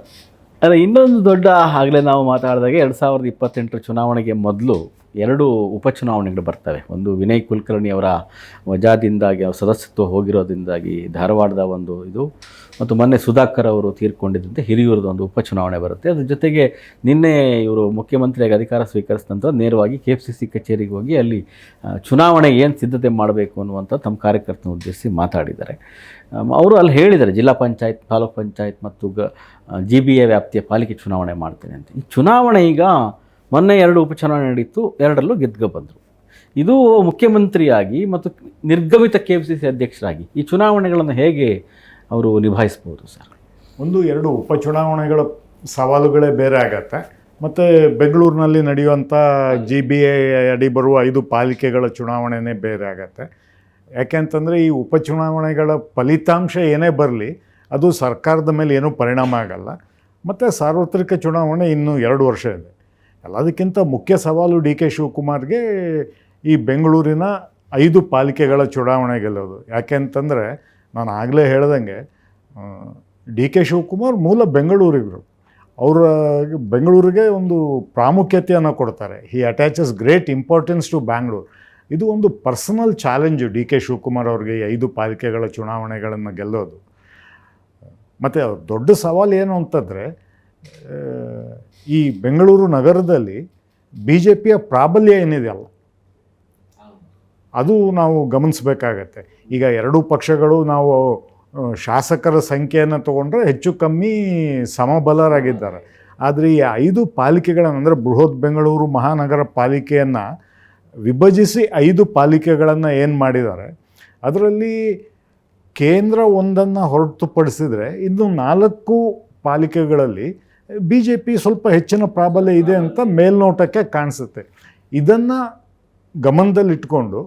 ಅದೇ ಇನ್ನೊಂದು ದೊಡ್ಡ, ಆಗಲೇ ನಾವು ಮಾತಾಡಿದಾಗೆ 2028 ಚುನಾವಣೆಗೆ ಮೊದಲು 2 ಉಪಚುನಾವಣೆಗಳು ಬರ್ತವೆ. ಒಂದು ವಿನಯ್ ಕುಲಕರ್ಣಿ ಅವರ ವಜಾದಿಂದಾಗಿ, ಅವ್ರ ಸದಸ್ಯತ್ವ ಹೋಗಿರೋದ್ರಿಂದಾಗಿ ಧಾರವಾಡದ ಒಂದು ಇದು, ಮತ್ತು ಮೊನ್ನೆ ಸುಧಾಕರ್ ಅವರು ತೀರ್ಕೊಂಡಿದ್ದಂತೆ ಹಿರಿಯೂರದ ಒಂದು ಉಪಚುನಾವಣೆ ಬರುತ್ತೆ. ಅದ್ರ ಜೊತೆಗೆ ನಿನ್ನೆ ಇವರು ಮುಖ್ಯಮಂತ್ರಿಯಾಗಿ ಅಧಿಕಾರ ಸ್ವೀಕರಿಸಿದ ನಂತರ ನೇರವಾಗಿ KPCC ಕಚೇರಿಗೆ ಹೋಗಿ ಅಲ್ಲಿ ಚುನಾವಣೆಗೆ ಏನು ಸಿದ್ಧತೆ ಮಾಡಬೇಕು ಅನ್ನುವಂಥ ತಮ್ಮ ಕಾರ್ಯಕರ್ತನ ಉದ್ದೇಶಿಸಿ ಮಾತಾಡಿದ್ದಾರೆ. ಅವರು ಅಲ್ಲಿ ಹೇಳಿದ್ದಾರೆ, ಜಿಲ್ಲಾ ಪಂಚಾಯತ್, ತಾಲೂಕ್ ಪಂಚಾಯತ್ ಮತ್ತು GBA ವ್ಯಾಪ್ತಿಯ ಪಾಲಿಕೆ ಚುನಾವಣೆ ಮಾಡ್ತೇನೆ ಅಂತ. ಈ ಚುನಾವಣೆ ಈಗ ಮೊನ್ನೆ 2 ಉಪಚುನಾವಣೆ ನಡೀತು, 2ರಲ್ಲೂ ಗೆದ್ದುಕ ಬಂದರು. ಇದು ಮುಖ್ಯಮಂತ್ರಿಯಾಗಿ ಮತ್ತು ನಿರ್ಗಮಿತ KPCC ಅಧ್ಯಕ್ಷರಾಗಿ ಈ ಚುನಾವಣೆಗಳನ್ನು ಹೇಗೆ ಅವರು ನಿಭಾಯಿಸ್ಬೋದು ಸರ್? 1-2 ಉಪಚುನಾವಣೆಗಳ ಸವಾಲುಗಳೇ ಬೇರೆ ಆಗತ್ತೆ. ಮತ್ತು ಬೆಂಗಳೂರಿನಲ್ಲಿ ನಡೆಯುವಂಥ GBA ಅಡಿ ಬರುವ 5 ಪಾಲಿಕೆಗಳ ಚುನಾವಣೆನೇ ಬೇರೆ ಆಗತ್ತೆ. ಯಾಕೆಂತಂದರೆ ಈ ಉಪಚುನಾವಣೆಗಳ ಫಲಿತಾಂಶ ಏನೇ ಬರಲಿ ಅದು ಸರ್ಕಾರದ ಮೇಲೆ ಏನೂ ಪರಿಣಾಮ ಆಗಲ್ಲ. ಮತ್ತು ಸಾರ್ವತ್ರಿಕ ಚುನಾವಣೆ ಇನ್ನೂ 2 ವರ್ಷ ಇದೆ. ಎಲ್ಲದಕ್ಕಿಂತ ಮುಖ್ಯ ಸವಾಲು DK ಶಿವಕುಮಾರ್ಗೆ ಈ ಬೆಂಗಳೂರಿನ 5 ಪಾಲಿಕೆಗಳ ಚುನಾವಣೆ ಗೆಲ್ಲೋದು. ಯಾಕೆಂತಂದರೆ ನಾನು ಆಗಲೇ ಹೇಳ್ದಂಗೆ DK ಶಿವಕುಮಾರ್ ಮೂಲ ಬೆಂಗಳೂರಿಗರು. ಅವರ ಬೆಂಗಳೂರಿಗೆ ಒಂದು ಪ್ರಾಮುಖ್ಯತೆಯನ್ನು ಕೊಡ್ತಾರೆ. He attaches great importance to Bangalore. ಇದು ಒಂದು ಪರ್ಸನಲ್ ಚಾಲೆಂಜು DK ಶಿವಕುಮಾರ್ ಅವ್ರಿಗೆ 5 ಪಾಲಿಕೆಗಳ ಚುನಾವಣೆಗಳನ್ನು ಗೆಲ್ಲೋದು. ಮತ್ತು ದೊಡ್ಡ ಸವಾಲು ಏನು ಅಂತಂದರೆ ಈ ಬೆಂಗಳೂರು ನಗರದಲ್ಲಿ ಬಿ ಜೆ ಪಿಯ ಪ್ರಾಬಲ್ಯ ಏನಿದೆಯಲ್ಲ ಅದು ನಾವು ಗಮನಿಸಬೇಕಾಗತ್ತೆ. ಈಗ ಎರಡೂ ಪಕ್ಷಗಳು ನಾವು ಶಾಸಕರ ಸಂಖ್ಯೆಯನ್ನು ತಗೊಂಡ್ರೆ ಹೆಚ್ಚು ಕಮ್ಮಿ ಸಮಬಲರಾಗಿದ್ದಾರೆ. ಆದರೆ ಈ 5 ಪಾಲಿಕೆಗಳನ್ನು ಅಂದರೆ ಬೃಹತ್ ಬೆಂಗಳೂರು ಮಹಾನಗರ ಪಾಲಿಕೆಯನ್ನು ವಿಭಜಿಸಿ 5 ಪಾಲಿಕೆಗಳನ್ನು ಏನು ಮಾಡಿದ್ದಾರೆ, ಅದರಲ್ಲಿ ಕೇಂದ್ರ ಒಂದನ್ನು ಹೊರತುಪಡಿಸಿದರೆ ಇನ್ನು 4 ಪಾಲಿಕೆಗಳಲ್ಲಿ ಬಿ ಜೆ ಪಿ ಸ್ವಲ್ಪ ಹೆಚ್ಚಿನ ಪ್ರಾಬಲ್ಯ ಇದೆ ಅಂತ ಮೇಲ್ನೋಟಕ್ಕೆ ಕಾಣಿಸುತ್ತೆ. ಇದನ್ನು ಗಮನದಲ್ಲಿಟ್ಕೊಂಡು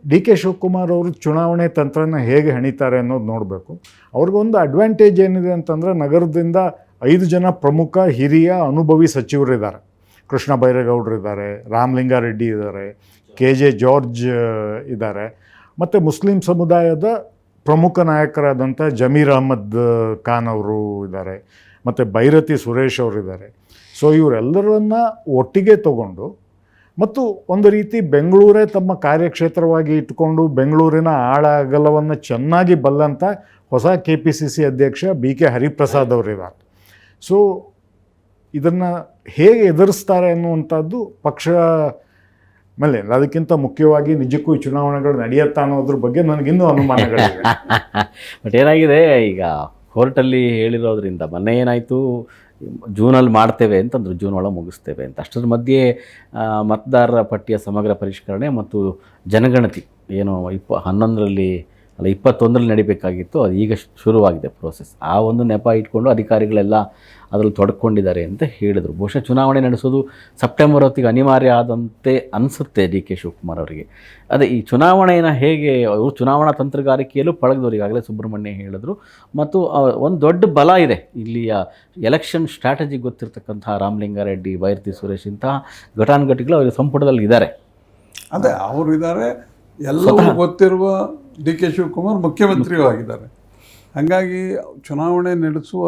ಡಿ ಕೆ ಶಿವಕುಮಾರ್ ಅವರು ಚುನಾವಣೆ ತಂತ್ರನ ಹೇಗೆ ಹೆಣಿತಾರೆ ಅನ್ನೋದು ನೋಡಬೇಕು. ಅವ್ರಿಗೊಂದು ಅಡ್ವಾಂಟೇಜ್ ಏನಿದೆ ಅಂತಂದರೆ ನಗರದಿಂದ 5 ಜನ ಪ್ರಮುಖ ಹಿರಿಯ ಅನುಭವಿ ಸಚಿವರಿದ್ದಾರೆ. ಕೃಷ್ಣ ಬೈರೇಗೌಡರಿದ್ದಾರೆ, ರಾಮಲಿಂಗಾರೆಡ್ಡಿ ಇದ್ದಾರೆ, KJ ಜಾರ್ಜ್ ಇದ್ದಾರೆ, ಮತ್ತು ಮುಸ್ಲಿಂ ಸಮುದಾಯದ ಪ್ರಮುಖ ನಾಯಕರಾದಂಥ ಜಮೀರ್ ಅಹ್ಮದ್ ಖಾನ್ ಅವರು ಇದ್ದಾರೆ, ಮತ್ತು ಬೈರತಿ ಸುರೇಶ್ ಅವರಿದ್ದಾರೆ. ಸೊ ಇವರೆಲ್ಲರನ್ನ ಒಟ್ಟಿಗೆ ತಗೊಂಡು ಮತ್ತು ಒಂದು ರೀತಿ ಬೆಂಗಳೂರೇ ತಮ್ಮ ಕಾರ್ಯಕ್ಷೇತ್ರವಾಗಿ ಇಟ್ಕೊಂಡು ಬೆಂಗಳೂರಿನ ಆಳ ಅಗಲವನ್ನು ಚೆನ್ನಾಗಿ ಬಲ್ಲಂಥ ಹೊಸ KPCC ಅಧ್ಯಕ್ಷ BK ಹರಿಪ್ರಸಾದ್ ಅವರಿದ್ದಾರೆ. ಸೊ ಇದನ್ನು ಹೇಗೆ ಎದುರಿಸ್ತಾರೆ ಅನ್ನುವಂಥದ್ದು ಪಕ್ಷ ಮೇಲೆ, ಅದಕ್ಕಿಂತ ಮುಖ್ಯವಾಗಿ ನಿಜಕ್ಕೂ ಈ ಚುನಾವಣೆಗಳು ನಡೆಯುತ್ತಾ ಅನ್ನೋದ್ರ ಬಗ್ಗೆ ನನಗಿನ್ನೂ ಅನುಮಾನಗಳಿವೆ. ಬಟ್ ಏನಾಗಿದೆ, ಈಗ ಕೋರ್ಟಲ್ಲಿ ಹೇಳಿರೋದ್ರಿಂದ ಮೊನ್ನೆ ಏನಾಯಿತು, ಜೂನಲ್ಲಿ ಮಾಡ್ತೇವೆ ಅಂತಂದ್ರು, ಜೂನ್ ಒಳಗೆ ಮುಗಿಸ್ತೇವೆ ಅಂತ. ಅಷ್ಟರ ಮಧ್ಯೆ ಮತದಾರರ ಪಟ್ಟಿಯ ಸಮಗ್ರ ಪರಿಷ್ಕರಣೆ ಮತ್ತು ಜನಗಣತಿ ಏನು 11ರಲ್ಲಿ ಅಲ್ಲ 21ರಲ್ಲಿ ನಡಿಬೇಕಾಗಿತ್ತು, ಅದು ಈಗ ಶುರುವಾಗಿದೆ ಪ್ರೋಸೆಸ್. ಆ ಒಂದು ನೆಪ ಇಟ್ಕೊಂಡು ಅಧಿಕಾರಿಗಳೆಲ್ಲ ಅದರಲ್ಲಿ ತೊಡ್ಕೊಂಡಿದ್ದಾರೆ ಅಂತ ಹೇಳಿದರು. ಬಹುಶಃ ಚುನಾವಣೆ ನಡೆಸೋದು ಸೆಪ್ಟೆಂಬರ್ ಹೊತ್ತಿಗೆ ಅನಿವಾರ್ಯ ಆದಂತೆ ಅನಿಸುತ್ತೆ ಡಿ ಕೆ ಶಿವಕುಮಾರ್ ಅವರಿಗೆ. ಅದೇ ಈ ಚುನಾವಣೆಯನ್ನು ಹೇಗೆ ಅವರು ಚುನಾವಣಾ ತಂತ್ರಗಾರಿಕೆಯಲ್ಲೂ ಪಳಗಿದವರು, ಈಗಾಗಲೇ ಸುಬ್ರಹ್ಮಣ್ಯ ಹೇಳಿದ್ರು. ಮತ್ತು ಒಂದು ದೊಡ್ಡ ಬಲ ಇದೆ ಇಲ್ಲಿಯ ಎಲೆಕ್ಷನ್ ಸ್ಟ್ರಾಟಜಿ ಗೊತ್ತಿರ್ತಕ್ಕಂತಹ ರಾಮಲಿಂಗಾರೆಡ್ಡಿ, ಬೈರತಿ ಸುರೇಶ್ ಇಂತಹ ಘಟಾನುಘಟಿಗಳು ಅವರ ಸಂಪುಟದಲ್ಲಿ ಇದ್ದಾರೆ. ಅದೇ ಅವರು ಇದ್ದಾರೆ, ಎಲ್ಲವೂ ಗೊತ್ತಿರುವ ಡಿ ಕೆ ಶಿವಕುಮಾರ್ ಮುಖ್ಯಮಂತ್ರಿಯೂ ಆಗಿದ್ದಾರೆ. ಹಾಗಾಗಿ ಚುನಾವಣೆ ನಡೆಸುವ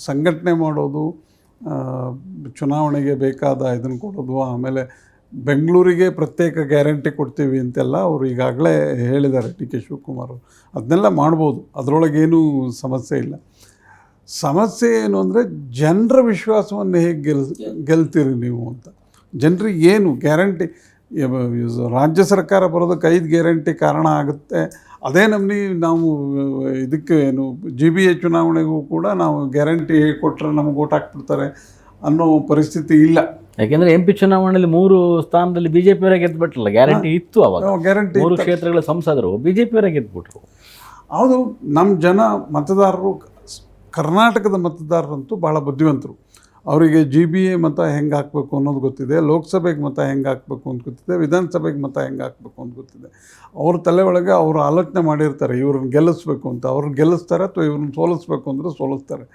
ಸಂಘಟನೆ ಮಾಡೋದು, ಚುನಾವಣೆಗೆ ಬೇಕಾದ ಇದನ್ನು ಕೊಡೋದು, ಆಮೇಲೆ ಬೆಂಗಳೂರಿಗೆ ಪ್ರತ್ಯೇಕ ಗ್ಯಾರಂಟಿ ಕೊಡ್ತೀವಿ ಅಂತೆಲ್ಲ ಅವರು ಈಗಾಗಲೇ ಹೇಳಿದ್ದಾರೆ ಡಿ ಕೆ ಶಿವಕುಮಾರ್. ಅದನ್ನೆಲ್ಲ ಮಾಡ್ಬೋದು, ಅದರೊಳಗೇನೂ ಸಮಸ್ಯೆ ಇಲ್ಲ. ಸಮಸ್ಯೆ ಏನು ಅಂದರೆ ಜನರ ವಿಶ್ವಾಸವನ್ನು ಹೇಗೆ ಗೆಲ್ತೀರಿ ನೀವು ಅಂತ. ಜನರಿಗೆ ಏನು ಗ್ಯಾರಂಟಿ, ರಾಜ್ಯ ಸರ್ಕಾರ ಬರೋದಕ್ಕೆ 5 ಗ್ಯಾರಂಟಿ ಕಾರಣ ಆಗುತ್ತೆ. ಅದೇ ನಮ್ಮಲ್ಲಿ ನಾವು ಇದಕ್ಕೆ ಏನು GBA ಚುನಾವಣೆಗೂ ಕೂಡ ನಾವು ಗ್ಯಾರಂಟಿ ಕೊಟ್ಟರೆ ನಮಗೆ ಓಟ್ ಹಾಕ್ಬಿಡ್ತಾರೆ ಅನ್ನೋ ಪರಿಸ್ಥಿತಿ ಇಲ್ಲ. ಯಾಕೆಂದರೆ MP ಚುನಾವಣೆಯಲ್ಲಿ 3 ಸ್ಥಾನದಲ್ಲಿ BJP ಗೆದ್ದುಬಿಟ್ರಲ್ಲ, ಗ್ಯಾರಂಟಿ ಇತ್ತು ಅವಾಗ. ಗ್ಯಾರಂಟಿ 3 ಕ್ಷೇತ್ರಗಳ ಸಂಸದರು BJP ಗೆದ್ದುಬಿಟ್ರು. ಹೌದು, ನಮ್ಮ ಜನ ಮತದಾರರು, ಕರ್ನಾಟಕದ ಮತದಾರರಂತೂ ಭಾಳ ಬುದ್ಧಿವಂತರು. ಅವರಿಗೆ GBA ಮತ ಹೆಂಗೆ ಹಾಕಬೇಕು ಅನ್ನೋದು ಗೊತ್ತಿದೆ, ಲೋಕಸಭೆಗೆ ಮತ ಹೆಂಗೆ ಹಾಕಬೇಕು ಅಂತ ಗೊತ್ತಿದೆ, ವಿಧಾನಸಭೆಗೆ ಮತ ಹೆಂಗೆ ಹಾಕಬೇಕು ಅಂತ ಗೊತ್ತಿದೆ. ಅವ್ರ ತಲೆ ಒಳಗೆ ಅವರು ಆಲೋಚನೆ ಮಾಡಿರ್ತಾರೆ, ಇವ್ರನ್ನ ಗೆಲ್ಲಿಸ್ಬೇಕು ಅಂತ. ಅವ್ರನ್ನ ಗೆಲ್ಲಿಸ್ತಾರೆ ಅಥವಾ ಇವ್ರನ್ನ ಸೋಲಿಸ್ಬೇಕು ಅಂದರೆ ಸೋಲಿಸ್ತಾರೆ.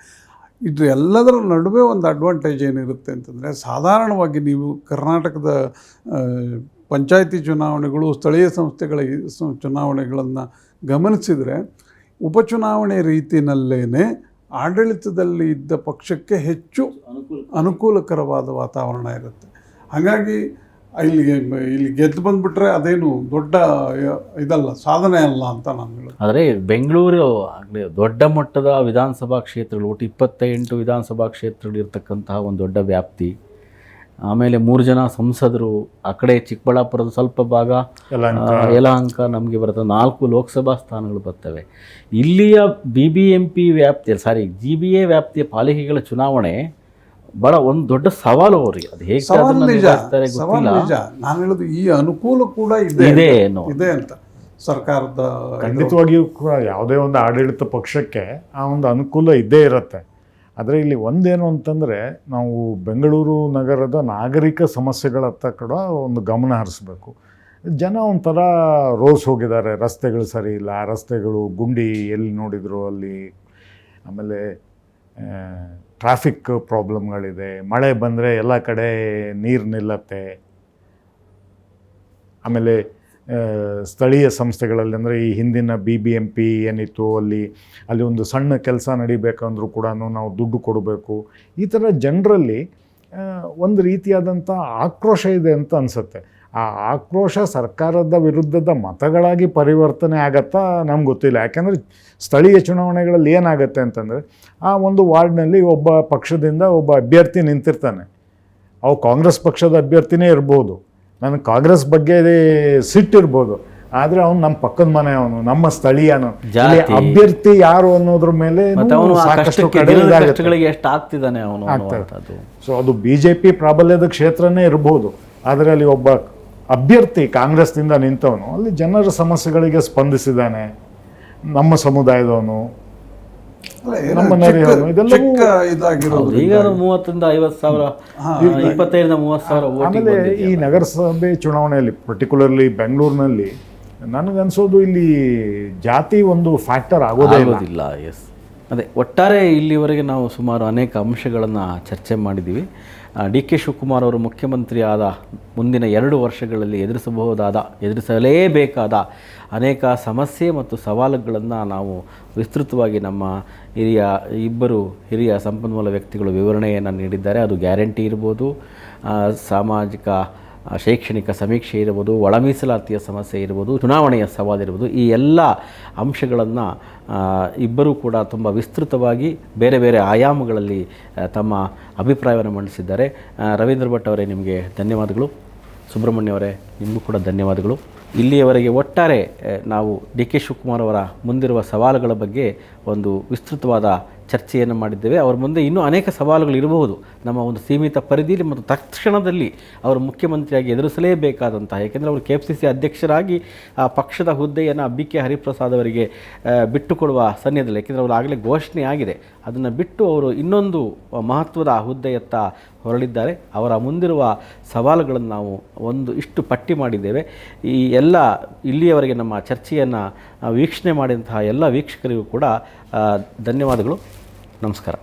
ಇದು ಎಲ್ಲದರ ನಡುವೆ ಒಂದು ಅಡ್ವಾಂಟೇಜ್ ಏನಿರುತ್ತೆ ಅಂತಂದರೆ, ಸಾಧಾರಣವಾಗಿ ನೀವು ಕರ್ನಾಟಕದ ಪಂಚಾಯತಿ ಚುನಾವಣೆಗಳು, ಸ್ಥಳೀಯ ಸಂಸ್ಥೆಗಳ ಚುನಾವಣೆಗಳನ್ನು ಗಮನಿಸಿದರೆ ಉಪಚುನಾವಣೆ ರೀತಿಯಲ್ಲೇ ಆಡಳಿತದಲ್ಲಿ ಇದ್ದ ಪಕ್ಷಕ್ಕೆ ಹೆಚ್ಚು ಅನುಕೂಲಕರವಾದ ವಾತಾವರಣ ಇರುತ್ತೆ. ಹಾಗಾಗಿ ಇಲ್ಲಿ ಗೆದ್ದು ಬಂದುಬಿಟ್ರೆ ಅದೇನು ದೊಡ್ಡ ಇದಲ್ಲ, ಸಾಧನೆ ಅಲ್ಲ ಅಂತ ನಾನು ಹೇಳೋದು. ಆದರೆ ಬೆಂಗಳೂರು ಆಗಲೇ ದೊಡ್ಡ ಮಟ್ಟದ ವಿಧಾನಸಭಾ ಕ್ಷೇತ್ರಗಳು, ಒಟ್ಟು 28 ವಿಧಾನಸಭಾ ಕ್ಷೇತ್ರಗಳು ಇರ್ತಕ್ಕಂತಹ ಒಂದು ದೊಡ್ಡ ವ್ಯಾಪ್ತಿ. ಆಮೇಲೆ 3 ಜನ ಸಂಸದರು, ಆ ಕಡೆ ಚಿಕ್ಕಬಳ್ಳಾಪುರದ ಸ್ವಲ್ಪ ಭಾಗ, ಯಲಹಂಕ ನಮಗೆ ಬರ್ತದೆ, 4 ಲೋಕಸಭಾ ಸ್ಥಾನಗಳು ಬರ್ತವೆ. ಇಲ್ಲಿಯ BBMP ವ್ಯಾಪ್ತಿಯ GBA ವ್ಯಾಪ್ತಿಯ ಪಾಲಿಕೆಗಳ ಚುನಾವಣೆ ಭಾಳ ಒಂದು ದೊಡ್ಡ ಸವಾಲು ಅವರಿಗೆ. ಅದು ಹೇಗೆ ನಿಜ, ನಾನು ಹೇಳೋದು ಈ ಅನುಕೂಲ ಕೂಡ ಇದೆ ಅಂತ ಸರ್ಕಾರದ. ಖಂಡಿತವಾಗಿಯೂ ಕೂಡ ಯಾವುದೇ ಒಂದು ಆಡಳಿತ ಪಕ್ಷಕ್ಕೆ ಆ ಒಂದು ಅನುಕೂಲ ಇದ್ದೇ ಇರುತ್ತೆ. ಆದರೆ ಇಲ್ಲಿ ಒಂದೇನು ಅಂತಂದರೆ, ನಾವು ಬೆಂಗಳೂರು ನಗರದ ನಾಗರಿಕ ಸಮಸ್ಯೆಗಳತ್ತ ಕೂಡ ಒಂದು ಗಮನ ಹರಿಸ್ಬೇಕು. ಜನ ಒಂಥರ ರೋಸ್ ಹೋಗಿದ್ದಾರೆ, ರಸ್ತೆಗಳು ಸರಿ ಇಲ್ಲ, ರಸ್ತೆಗಳು ಗುಂಡಿ ಎಲ್ಲಿ ನೋಡಿದ್ರು ಅಲ್ಲಿ. ಆಮೇಲೆ ಟ್ರಾಫಿಕ್ ಪ್ರಾಬ್ಲಮ್ಗಳಿದೆ, ಮಳೆ ಬಂದರೆ ಎಲ್ಲ ಕಡೆ ನೀರು ನಿಲ್ಲತ್ತೆ. ಆಮೇಲೆ ಸ್ಥಳೀಯ ಸಂಸ್ಥೆಗಳಲ್ಲಿ ಅಂದರೆ ಈ ಹಿಂದಿನ BBMP ಏನಿತ್ತು, ಅಲ್ಲಿ ಒಂದು ಸಣ್ಣ ಕೆಲಸ ನಡಿಬೇಕಂದ್ರೂ ಕೂಡ ನಾವು ದುಡ್ಡು ಕೊಡಬೇಕು. ಈ ಥರ ಜನರಲ್ಲಿ ಒಂದು ರೀತಿಯಾದಂಥ ಆಕ್ರೋಶ ಇದೆ ಅಂತ ಅನಿಸುತ್ತೆ. ಆ ಆಕ್ರೋಶ ಸರ್ಕಾರದ ವಿರುದ್ಧದ ಮತಗಳಾಗಿ ಪರಿವರ್ತನೆ ಆಗತ್ತಾ ನಮ್ಗೆ ಗೊತ್ತಿಲ್ಲ. ಯಾಕೆಂದರೆ ಸ್ಥಳೀಯ ಚುನಾವಣೆಗಳಲ್ಲಿ ಏನಾಗುತ್ತೆ ಅಂತಂದರೆ, ಆ ಒಂದು ವಾರ್ಡ್ನಲ್ಲಿ ಒಬ್ಬ ಪಕ್ಷದಿಂದ ಒಬ್ಬ ಅಭ್ಯರ್ಥಿ ನಿಂತಿರ್ತಾನೆ. ಅವು ಕಾಂಗ್ರೆಸ್ ಪಕ್ಷದ ಅಭ್ಯರ್ಥಿನೇ ಇರ್ಬೋದು, ನನಗೆ ಕಾಂಗ್ರೆಸ್ ಬಗ್ಗೆ ಸಿಟ್ಟಿರ್ಬೋದು, ಆದರೆ ಅವನು ನಮ್ಮ ಪಕ್ಕದ ಮನೆ, ಅವನು ನಮ್ಮ ಸ್ಥಳೀಯನು, ಅಭ್ಯರ್ಥಿ ಯಾರು ಅನ್ನೋದ್ರ ಮೇಲೆ ಸಾಕಷ್ಟು ಕಷ್ಟಗಳಿಗೆ ಎಷ್ಟು ಆಗ್ತಿದ್ದಾನೆ ಅವನು ಆಗ್ತದೆ. ಸೊ ಅದು BJP ಪ್ರಾಬಲ್ಯದ ಕ್ಷೇತ್ರನೇ ಇರ್ಬೋದು, ಆದರೆ ಅಲ್ಲಿ ಒಬ್ಬ ಅಭ್ಯರ್ಥಿ ಕಾಂಗ್ರೆಸ್ನಿಂದ ನಿಂತವನು ಅಲ್ಲಿ ಜನರ ಸಮಸ್ಯೆಗಳಿಗೆ ಸ್ಪಂದಿಸಿದ್ದಾನೆ. ನಮ್ಮ ಸಮುದಾಯದವನು, ನಮ್ಮ ನೆರೆಯವನು, ಇದೆಲ್ಲವೂ ಇದಾಗಿರೋದು. ಈಗ 30,000-50,000, 25,000-30,000 ಆಮೇಲೆ ಈ ನಗರಸಭೆ ಚುನಾವಣೆಯಲ್ಲಿ ಪರ್ಟಿಕ್ಯುಲರ್ಲಿ ಬೆಂಗಳೂರಿನಲ್ಲಿ ನನಗನ್ಸೋದು ಇಲ್ಲಿ ಜಾತಿ ಒಂದು ಫ್ಯಾಕ್ಟರ್ ಆಗೋದಿಲ್ಲ. ಎಸ್, ಅದೇ ಒಟ್ಟಾರೆ ಇಲ್ಲಿವರೆಗೆ ನಾವು ಸುಮಾರು ಅನೇಕ ಅಂಶಗಳನ್ನು ಚರ್ಚೆ ಮಾಡಿದ್ದೀವಿ. DK ಶಿವಕುಮಾರ್ ಅವರು ಮುಖ್ಯಮಂತ್ರಿ ಆದ ಮುಂದಿನ 2 ವರ್ಷಗಳಲ್ಲಿ ಎದುರಿಸಲೇಬೇಕಾದ ಅನೇಕ ಸಮಸ್ಯೆ ಮತ್ತು ಸವಾಲುಗಳನ್ನು ನಾವು ವಿಸ್ತೃತವಾಗಿ ನಮ್ಮ ಇಬ್ಬರು ಹಿರಿಯ ಸಂಪನ್ಮೂಲ ವ್ಯಕ್ತಿಗಳು ವಿವರಣೆಯನ್ನು ನೀಡಿದ್ದಾರೆ. ಅದು ಗ್ಯಾರಂಟಿ ಇರ್ಬೋದು, ಸಾಮಾಜಿಕ ಶೈಕ್ಷಣಿಕ ಸಮೀಕ್ಷೆ ಇರ್ಬೋದು, ಒಳ ಮೀಸಲಾತಿಯ ಸಮಸ್ಯೆ ಇರ್ಬೋದು, ಚುನಾವಣೆಯ ಸವಾಲಿರ್ಬೋದು, ಈ ಎಲ್ಲ ಅಂಶಗಳನ್ನು ಇಬ್ಬರೂ ಕೂಡ ತುಂಬ ವಿಸ್ತೃತವಾಗಿ ಬೇರೆ ಬೇರೆ ಆಯಾಮಗಳಲ್ಲಿ ತಮ್ಮ ಅಭಿಪ್ರಾಯವನ್ನು ಮಂಡಿಸಿದ್ದಾರೆ. ರವೀಂದ್ರ ಭಟ್ ಅವರೇ, ನಿಮಗೆ ಧನ್ಯವಾದಗಳು. ಸುಬ್ರಹ್ಮಣ್ಯ ಅವರೇ, ನಿಮಗೂ ಕೂಡ ಧನ್ಯವಾದಗಳು. ಇಲ್ಲಿಯವರೆಗೆ ಒಟ್ಟಾರೆ ನಾವು DK ಶಿವಕುಮಾರ್ ಅವರ ಮುಂದಿರುವ ಸವಾಲುಗಳ ಬಗ್ಗೆ ಒಂದು ವಿಸ್ತೃತವಾದ ಚರ್ಚೆಯನ್ನು ಮಾಡಿದ್ದೇವೆ. ಅವರ ಮುಂದೆ ಇನ್ನೂ ಅನೇಕ ಸವಾಲುಗಳು ಇರಬಹುದು. ನಮ್ಮ ಒಂದು ಸೀಮಿತ ಪರಿಧಿಯಲ್ಲಿ ಮತ್ತು ತಕ್ಷಣದಲ್ಲಿ ಅವರು ಮುಖ್ಯಮಂತ್ರಿಯಾಗಿ ಎದುರಿಸಲೇಬೇಕಾದಂತಹ, ಏಕೆಂದರೆ ಅವರು KPCC ಅಧ್ಯಕ್ಷರಾಗಿ ಆ ಪಕ್ಷದ ಹುದ್ದೆಯನ್ನು BK ಹರಿಪ್ರಸಾದ್ ಅವರಿಗೆ ಬಿಟ್ಟುಕೊಡುವ ಸನ್ನಿಧದಲ್ಲಿ, ಏಕೆಂದರೆ ಅವರು ಆಗಲೇ ಘೋಷಣೆ ಆಗಿದೆ, ಅದನ್ನು ಬಿಟ್ಟು ಅವರು ಇನ್ನೊಂದು ಮಹತ್ವದ ಹುದ್ದೆಯತ್ತ ಹೊರಳಿದ್ದಾರೆ. ಅವರ ಮುಂದಿರುವ ಸವಾಲುಗಳನ್ನು ನಾವು ಇಷ್ಟು ಪಟ್ಟಿ ಮಾಡಿದ್ದೇವೆ. ಈ ಎಲ್ಲ ಇಲ್ಲಿಯವರೆಗೆ ನಮ್ಮ ಚರ್ಚೆಯನ್ನು ವೀಕ್ಷಣೆ ಮಾಡಿದಂತಹ ಎಲ್ಲ ವೀಕ್ಷಕರಿಗೂ ಕೂಡ ಧನ್ಯವಾದಗಳು. ನಮಸ್ಕಾರ.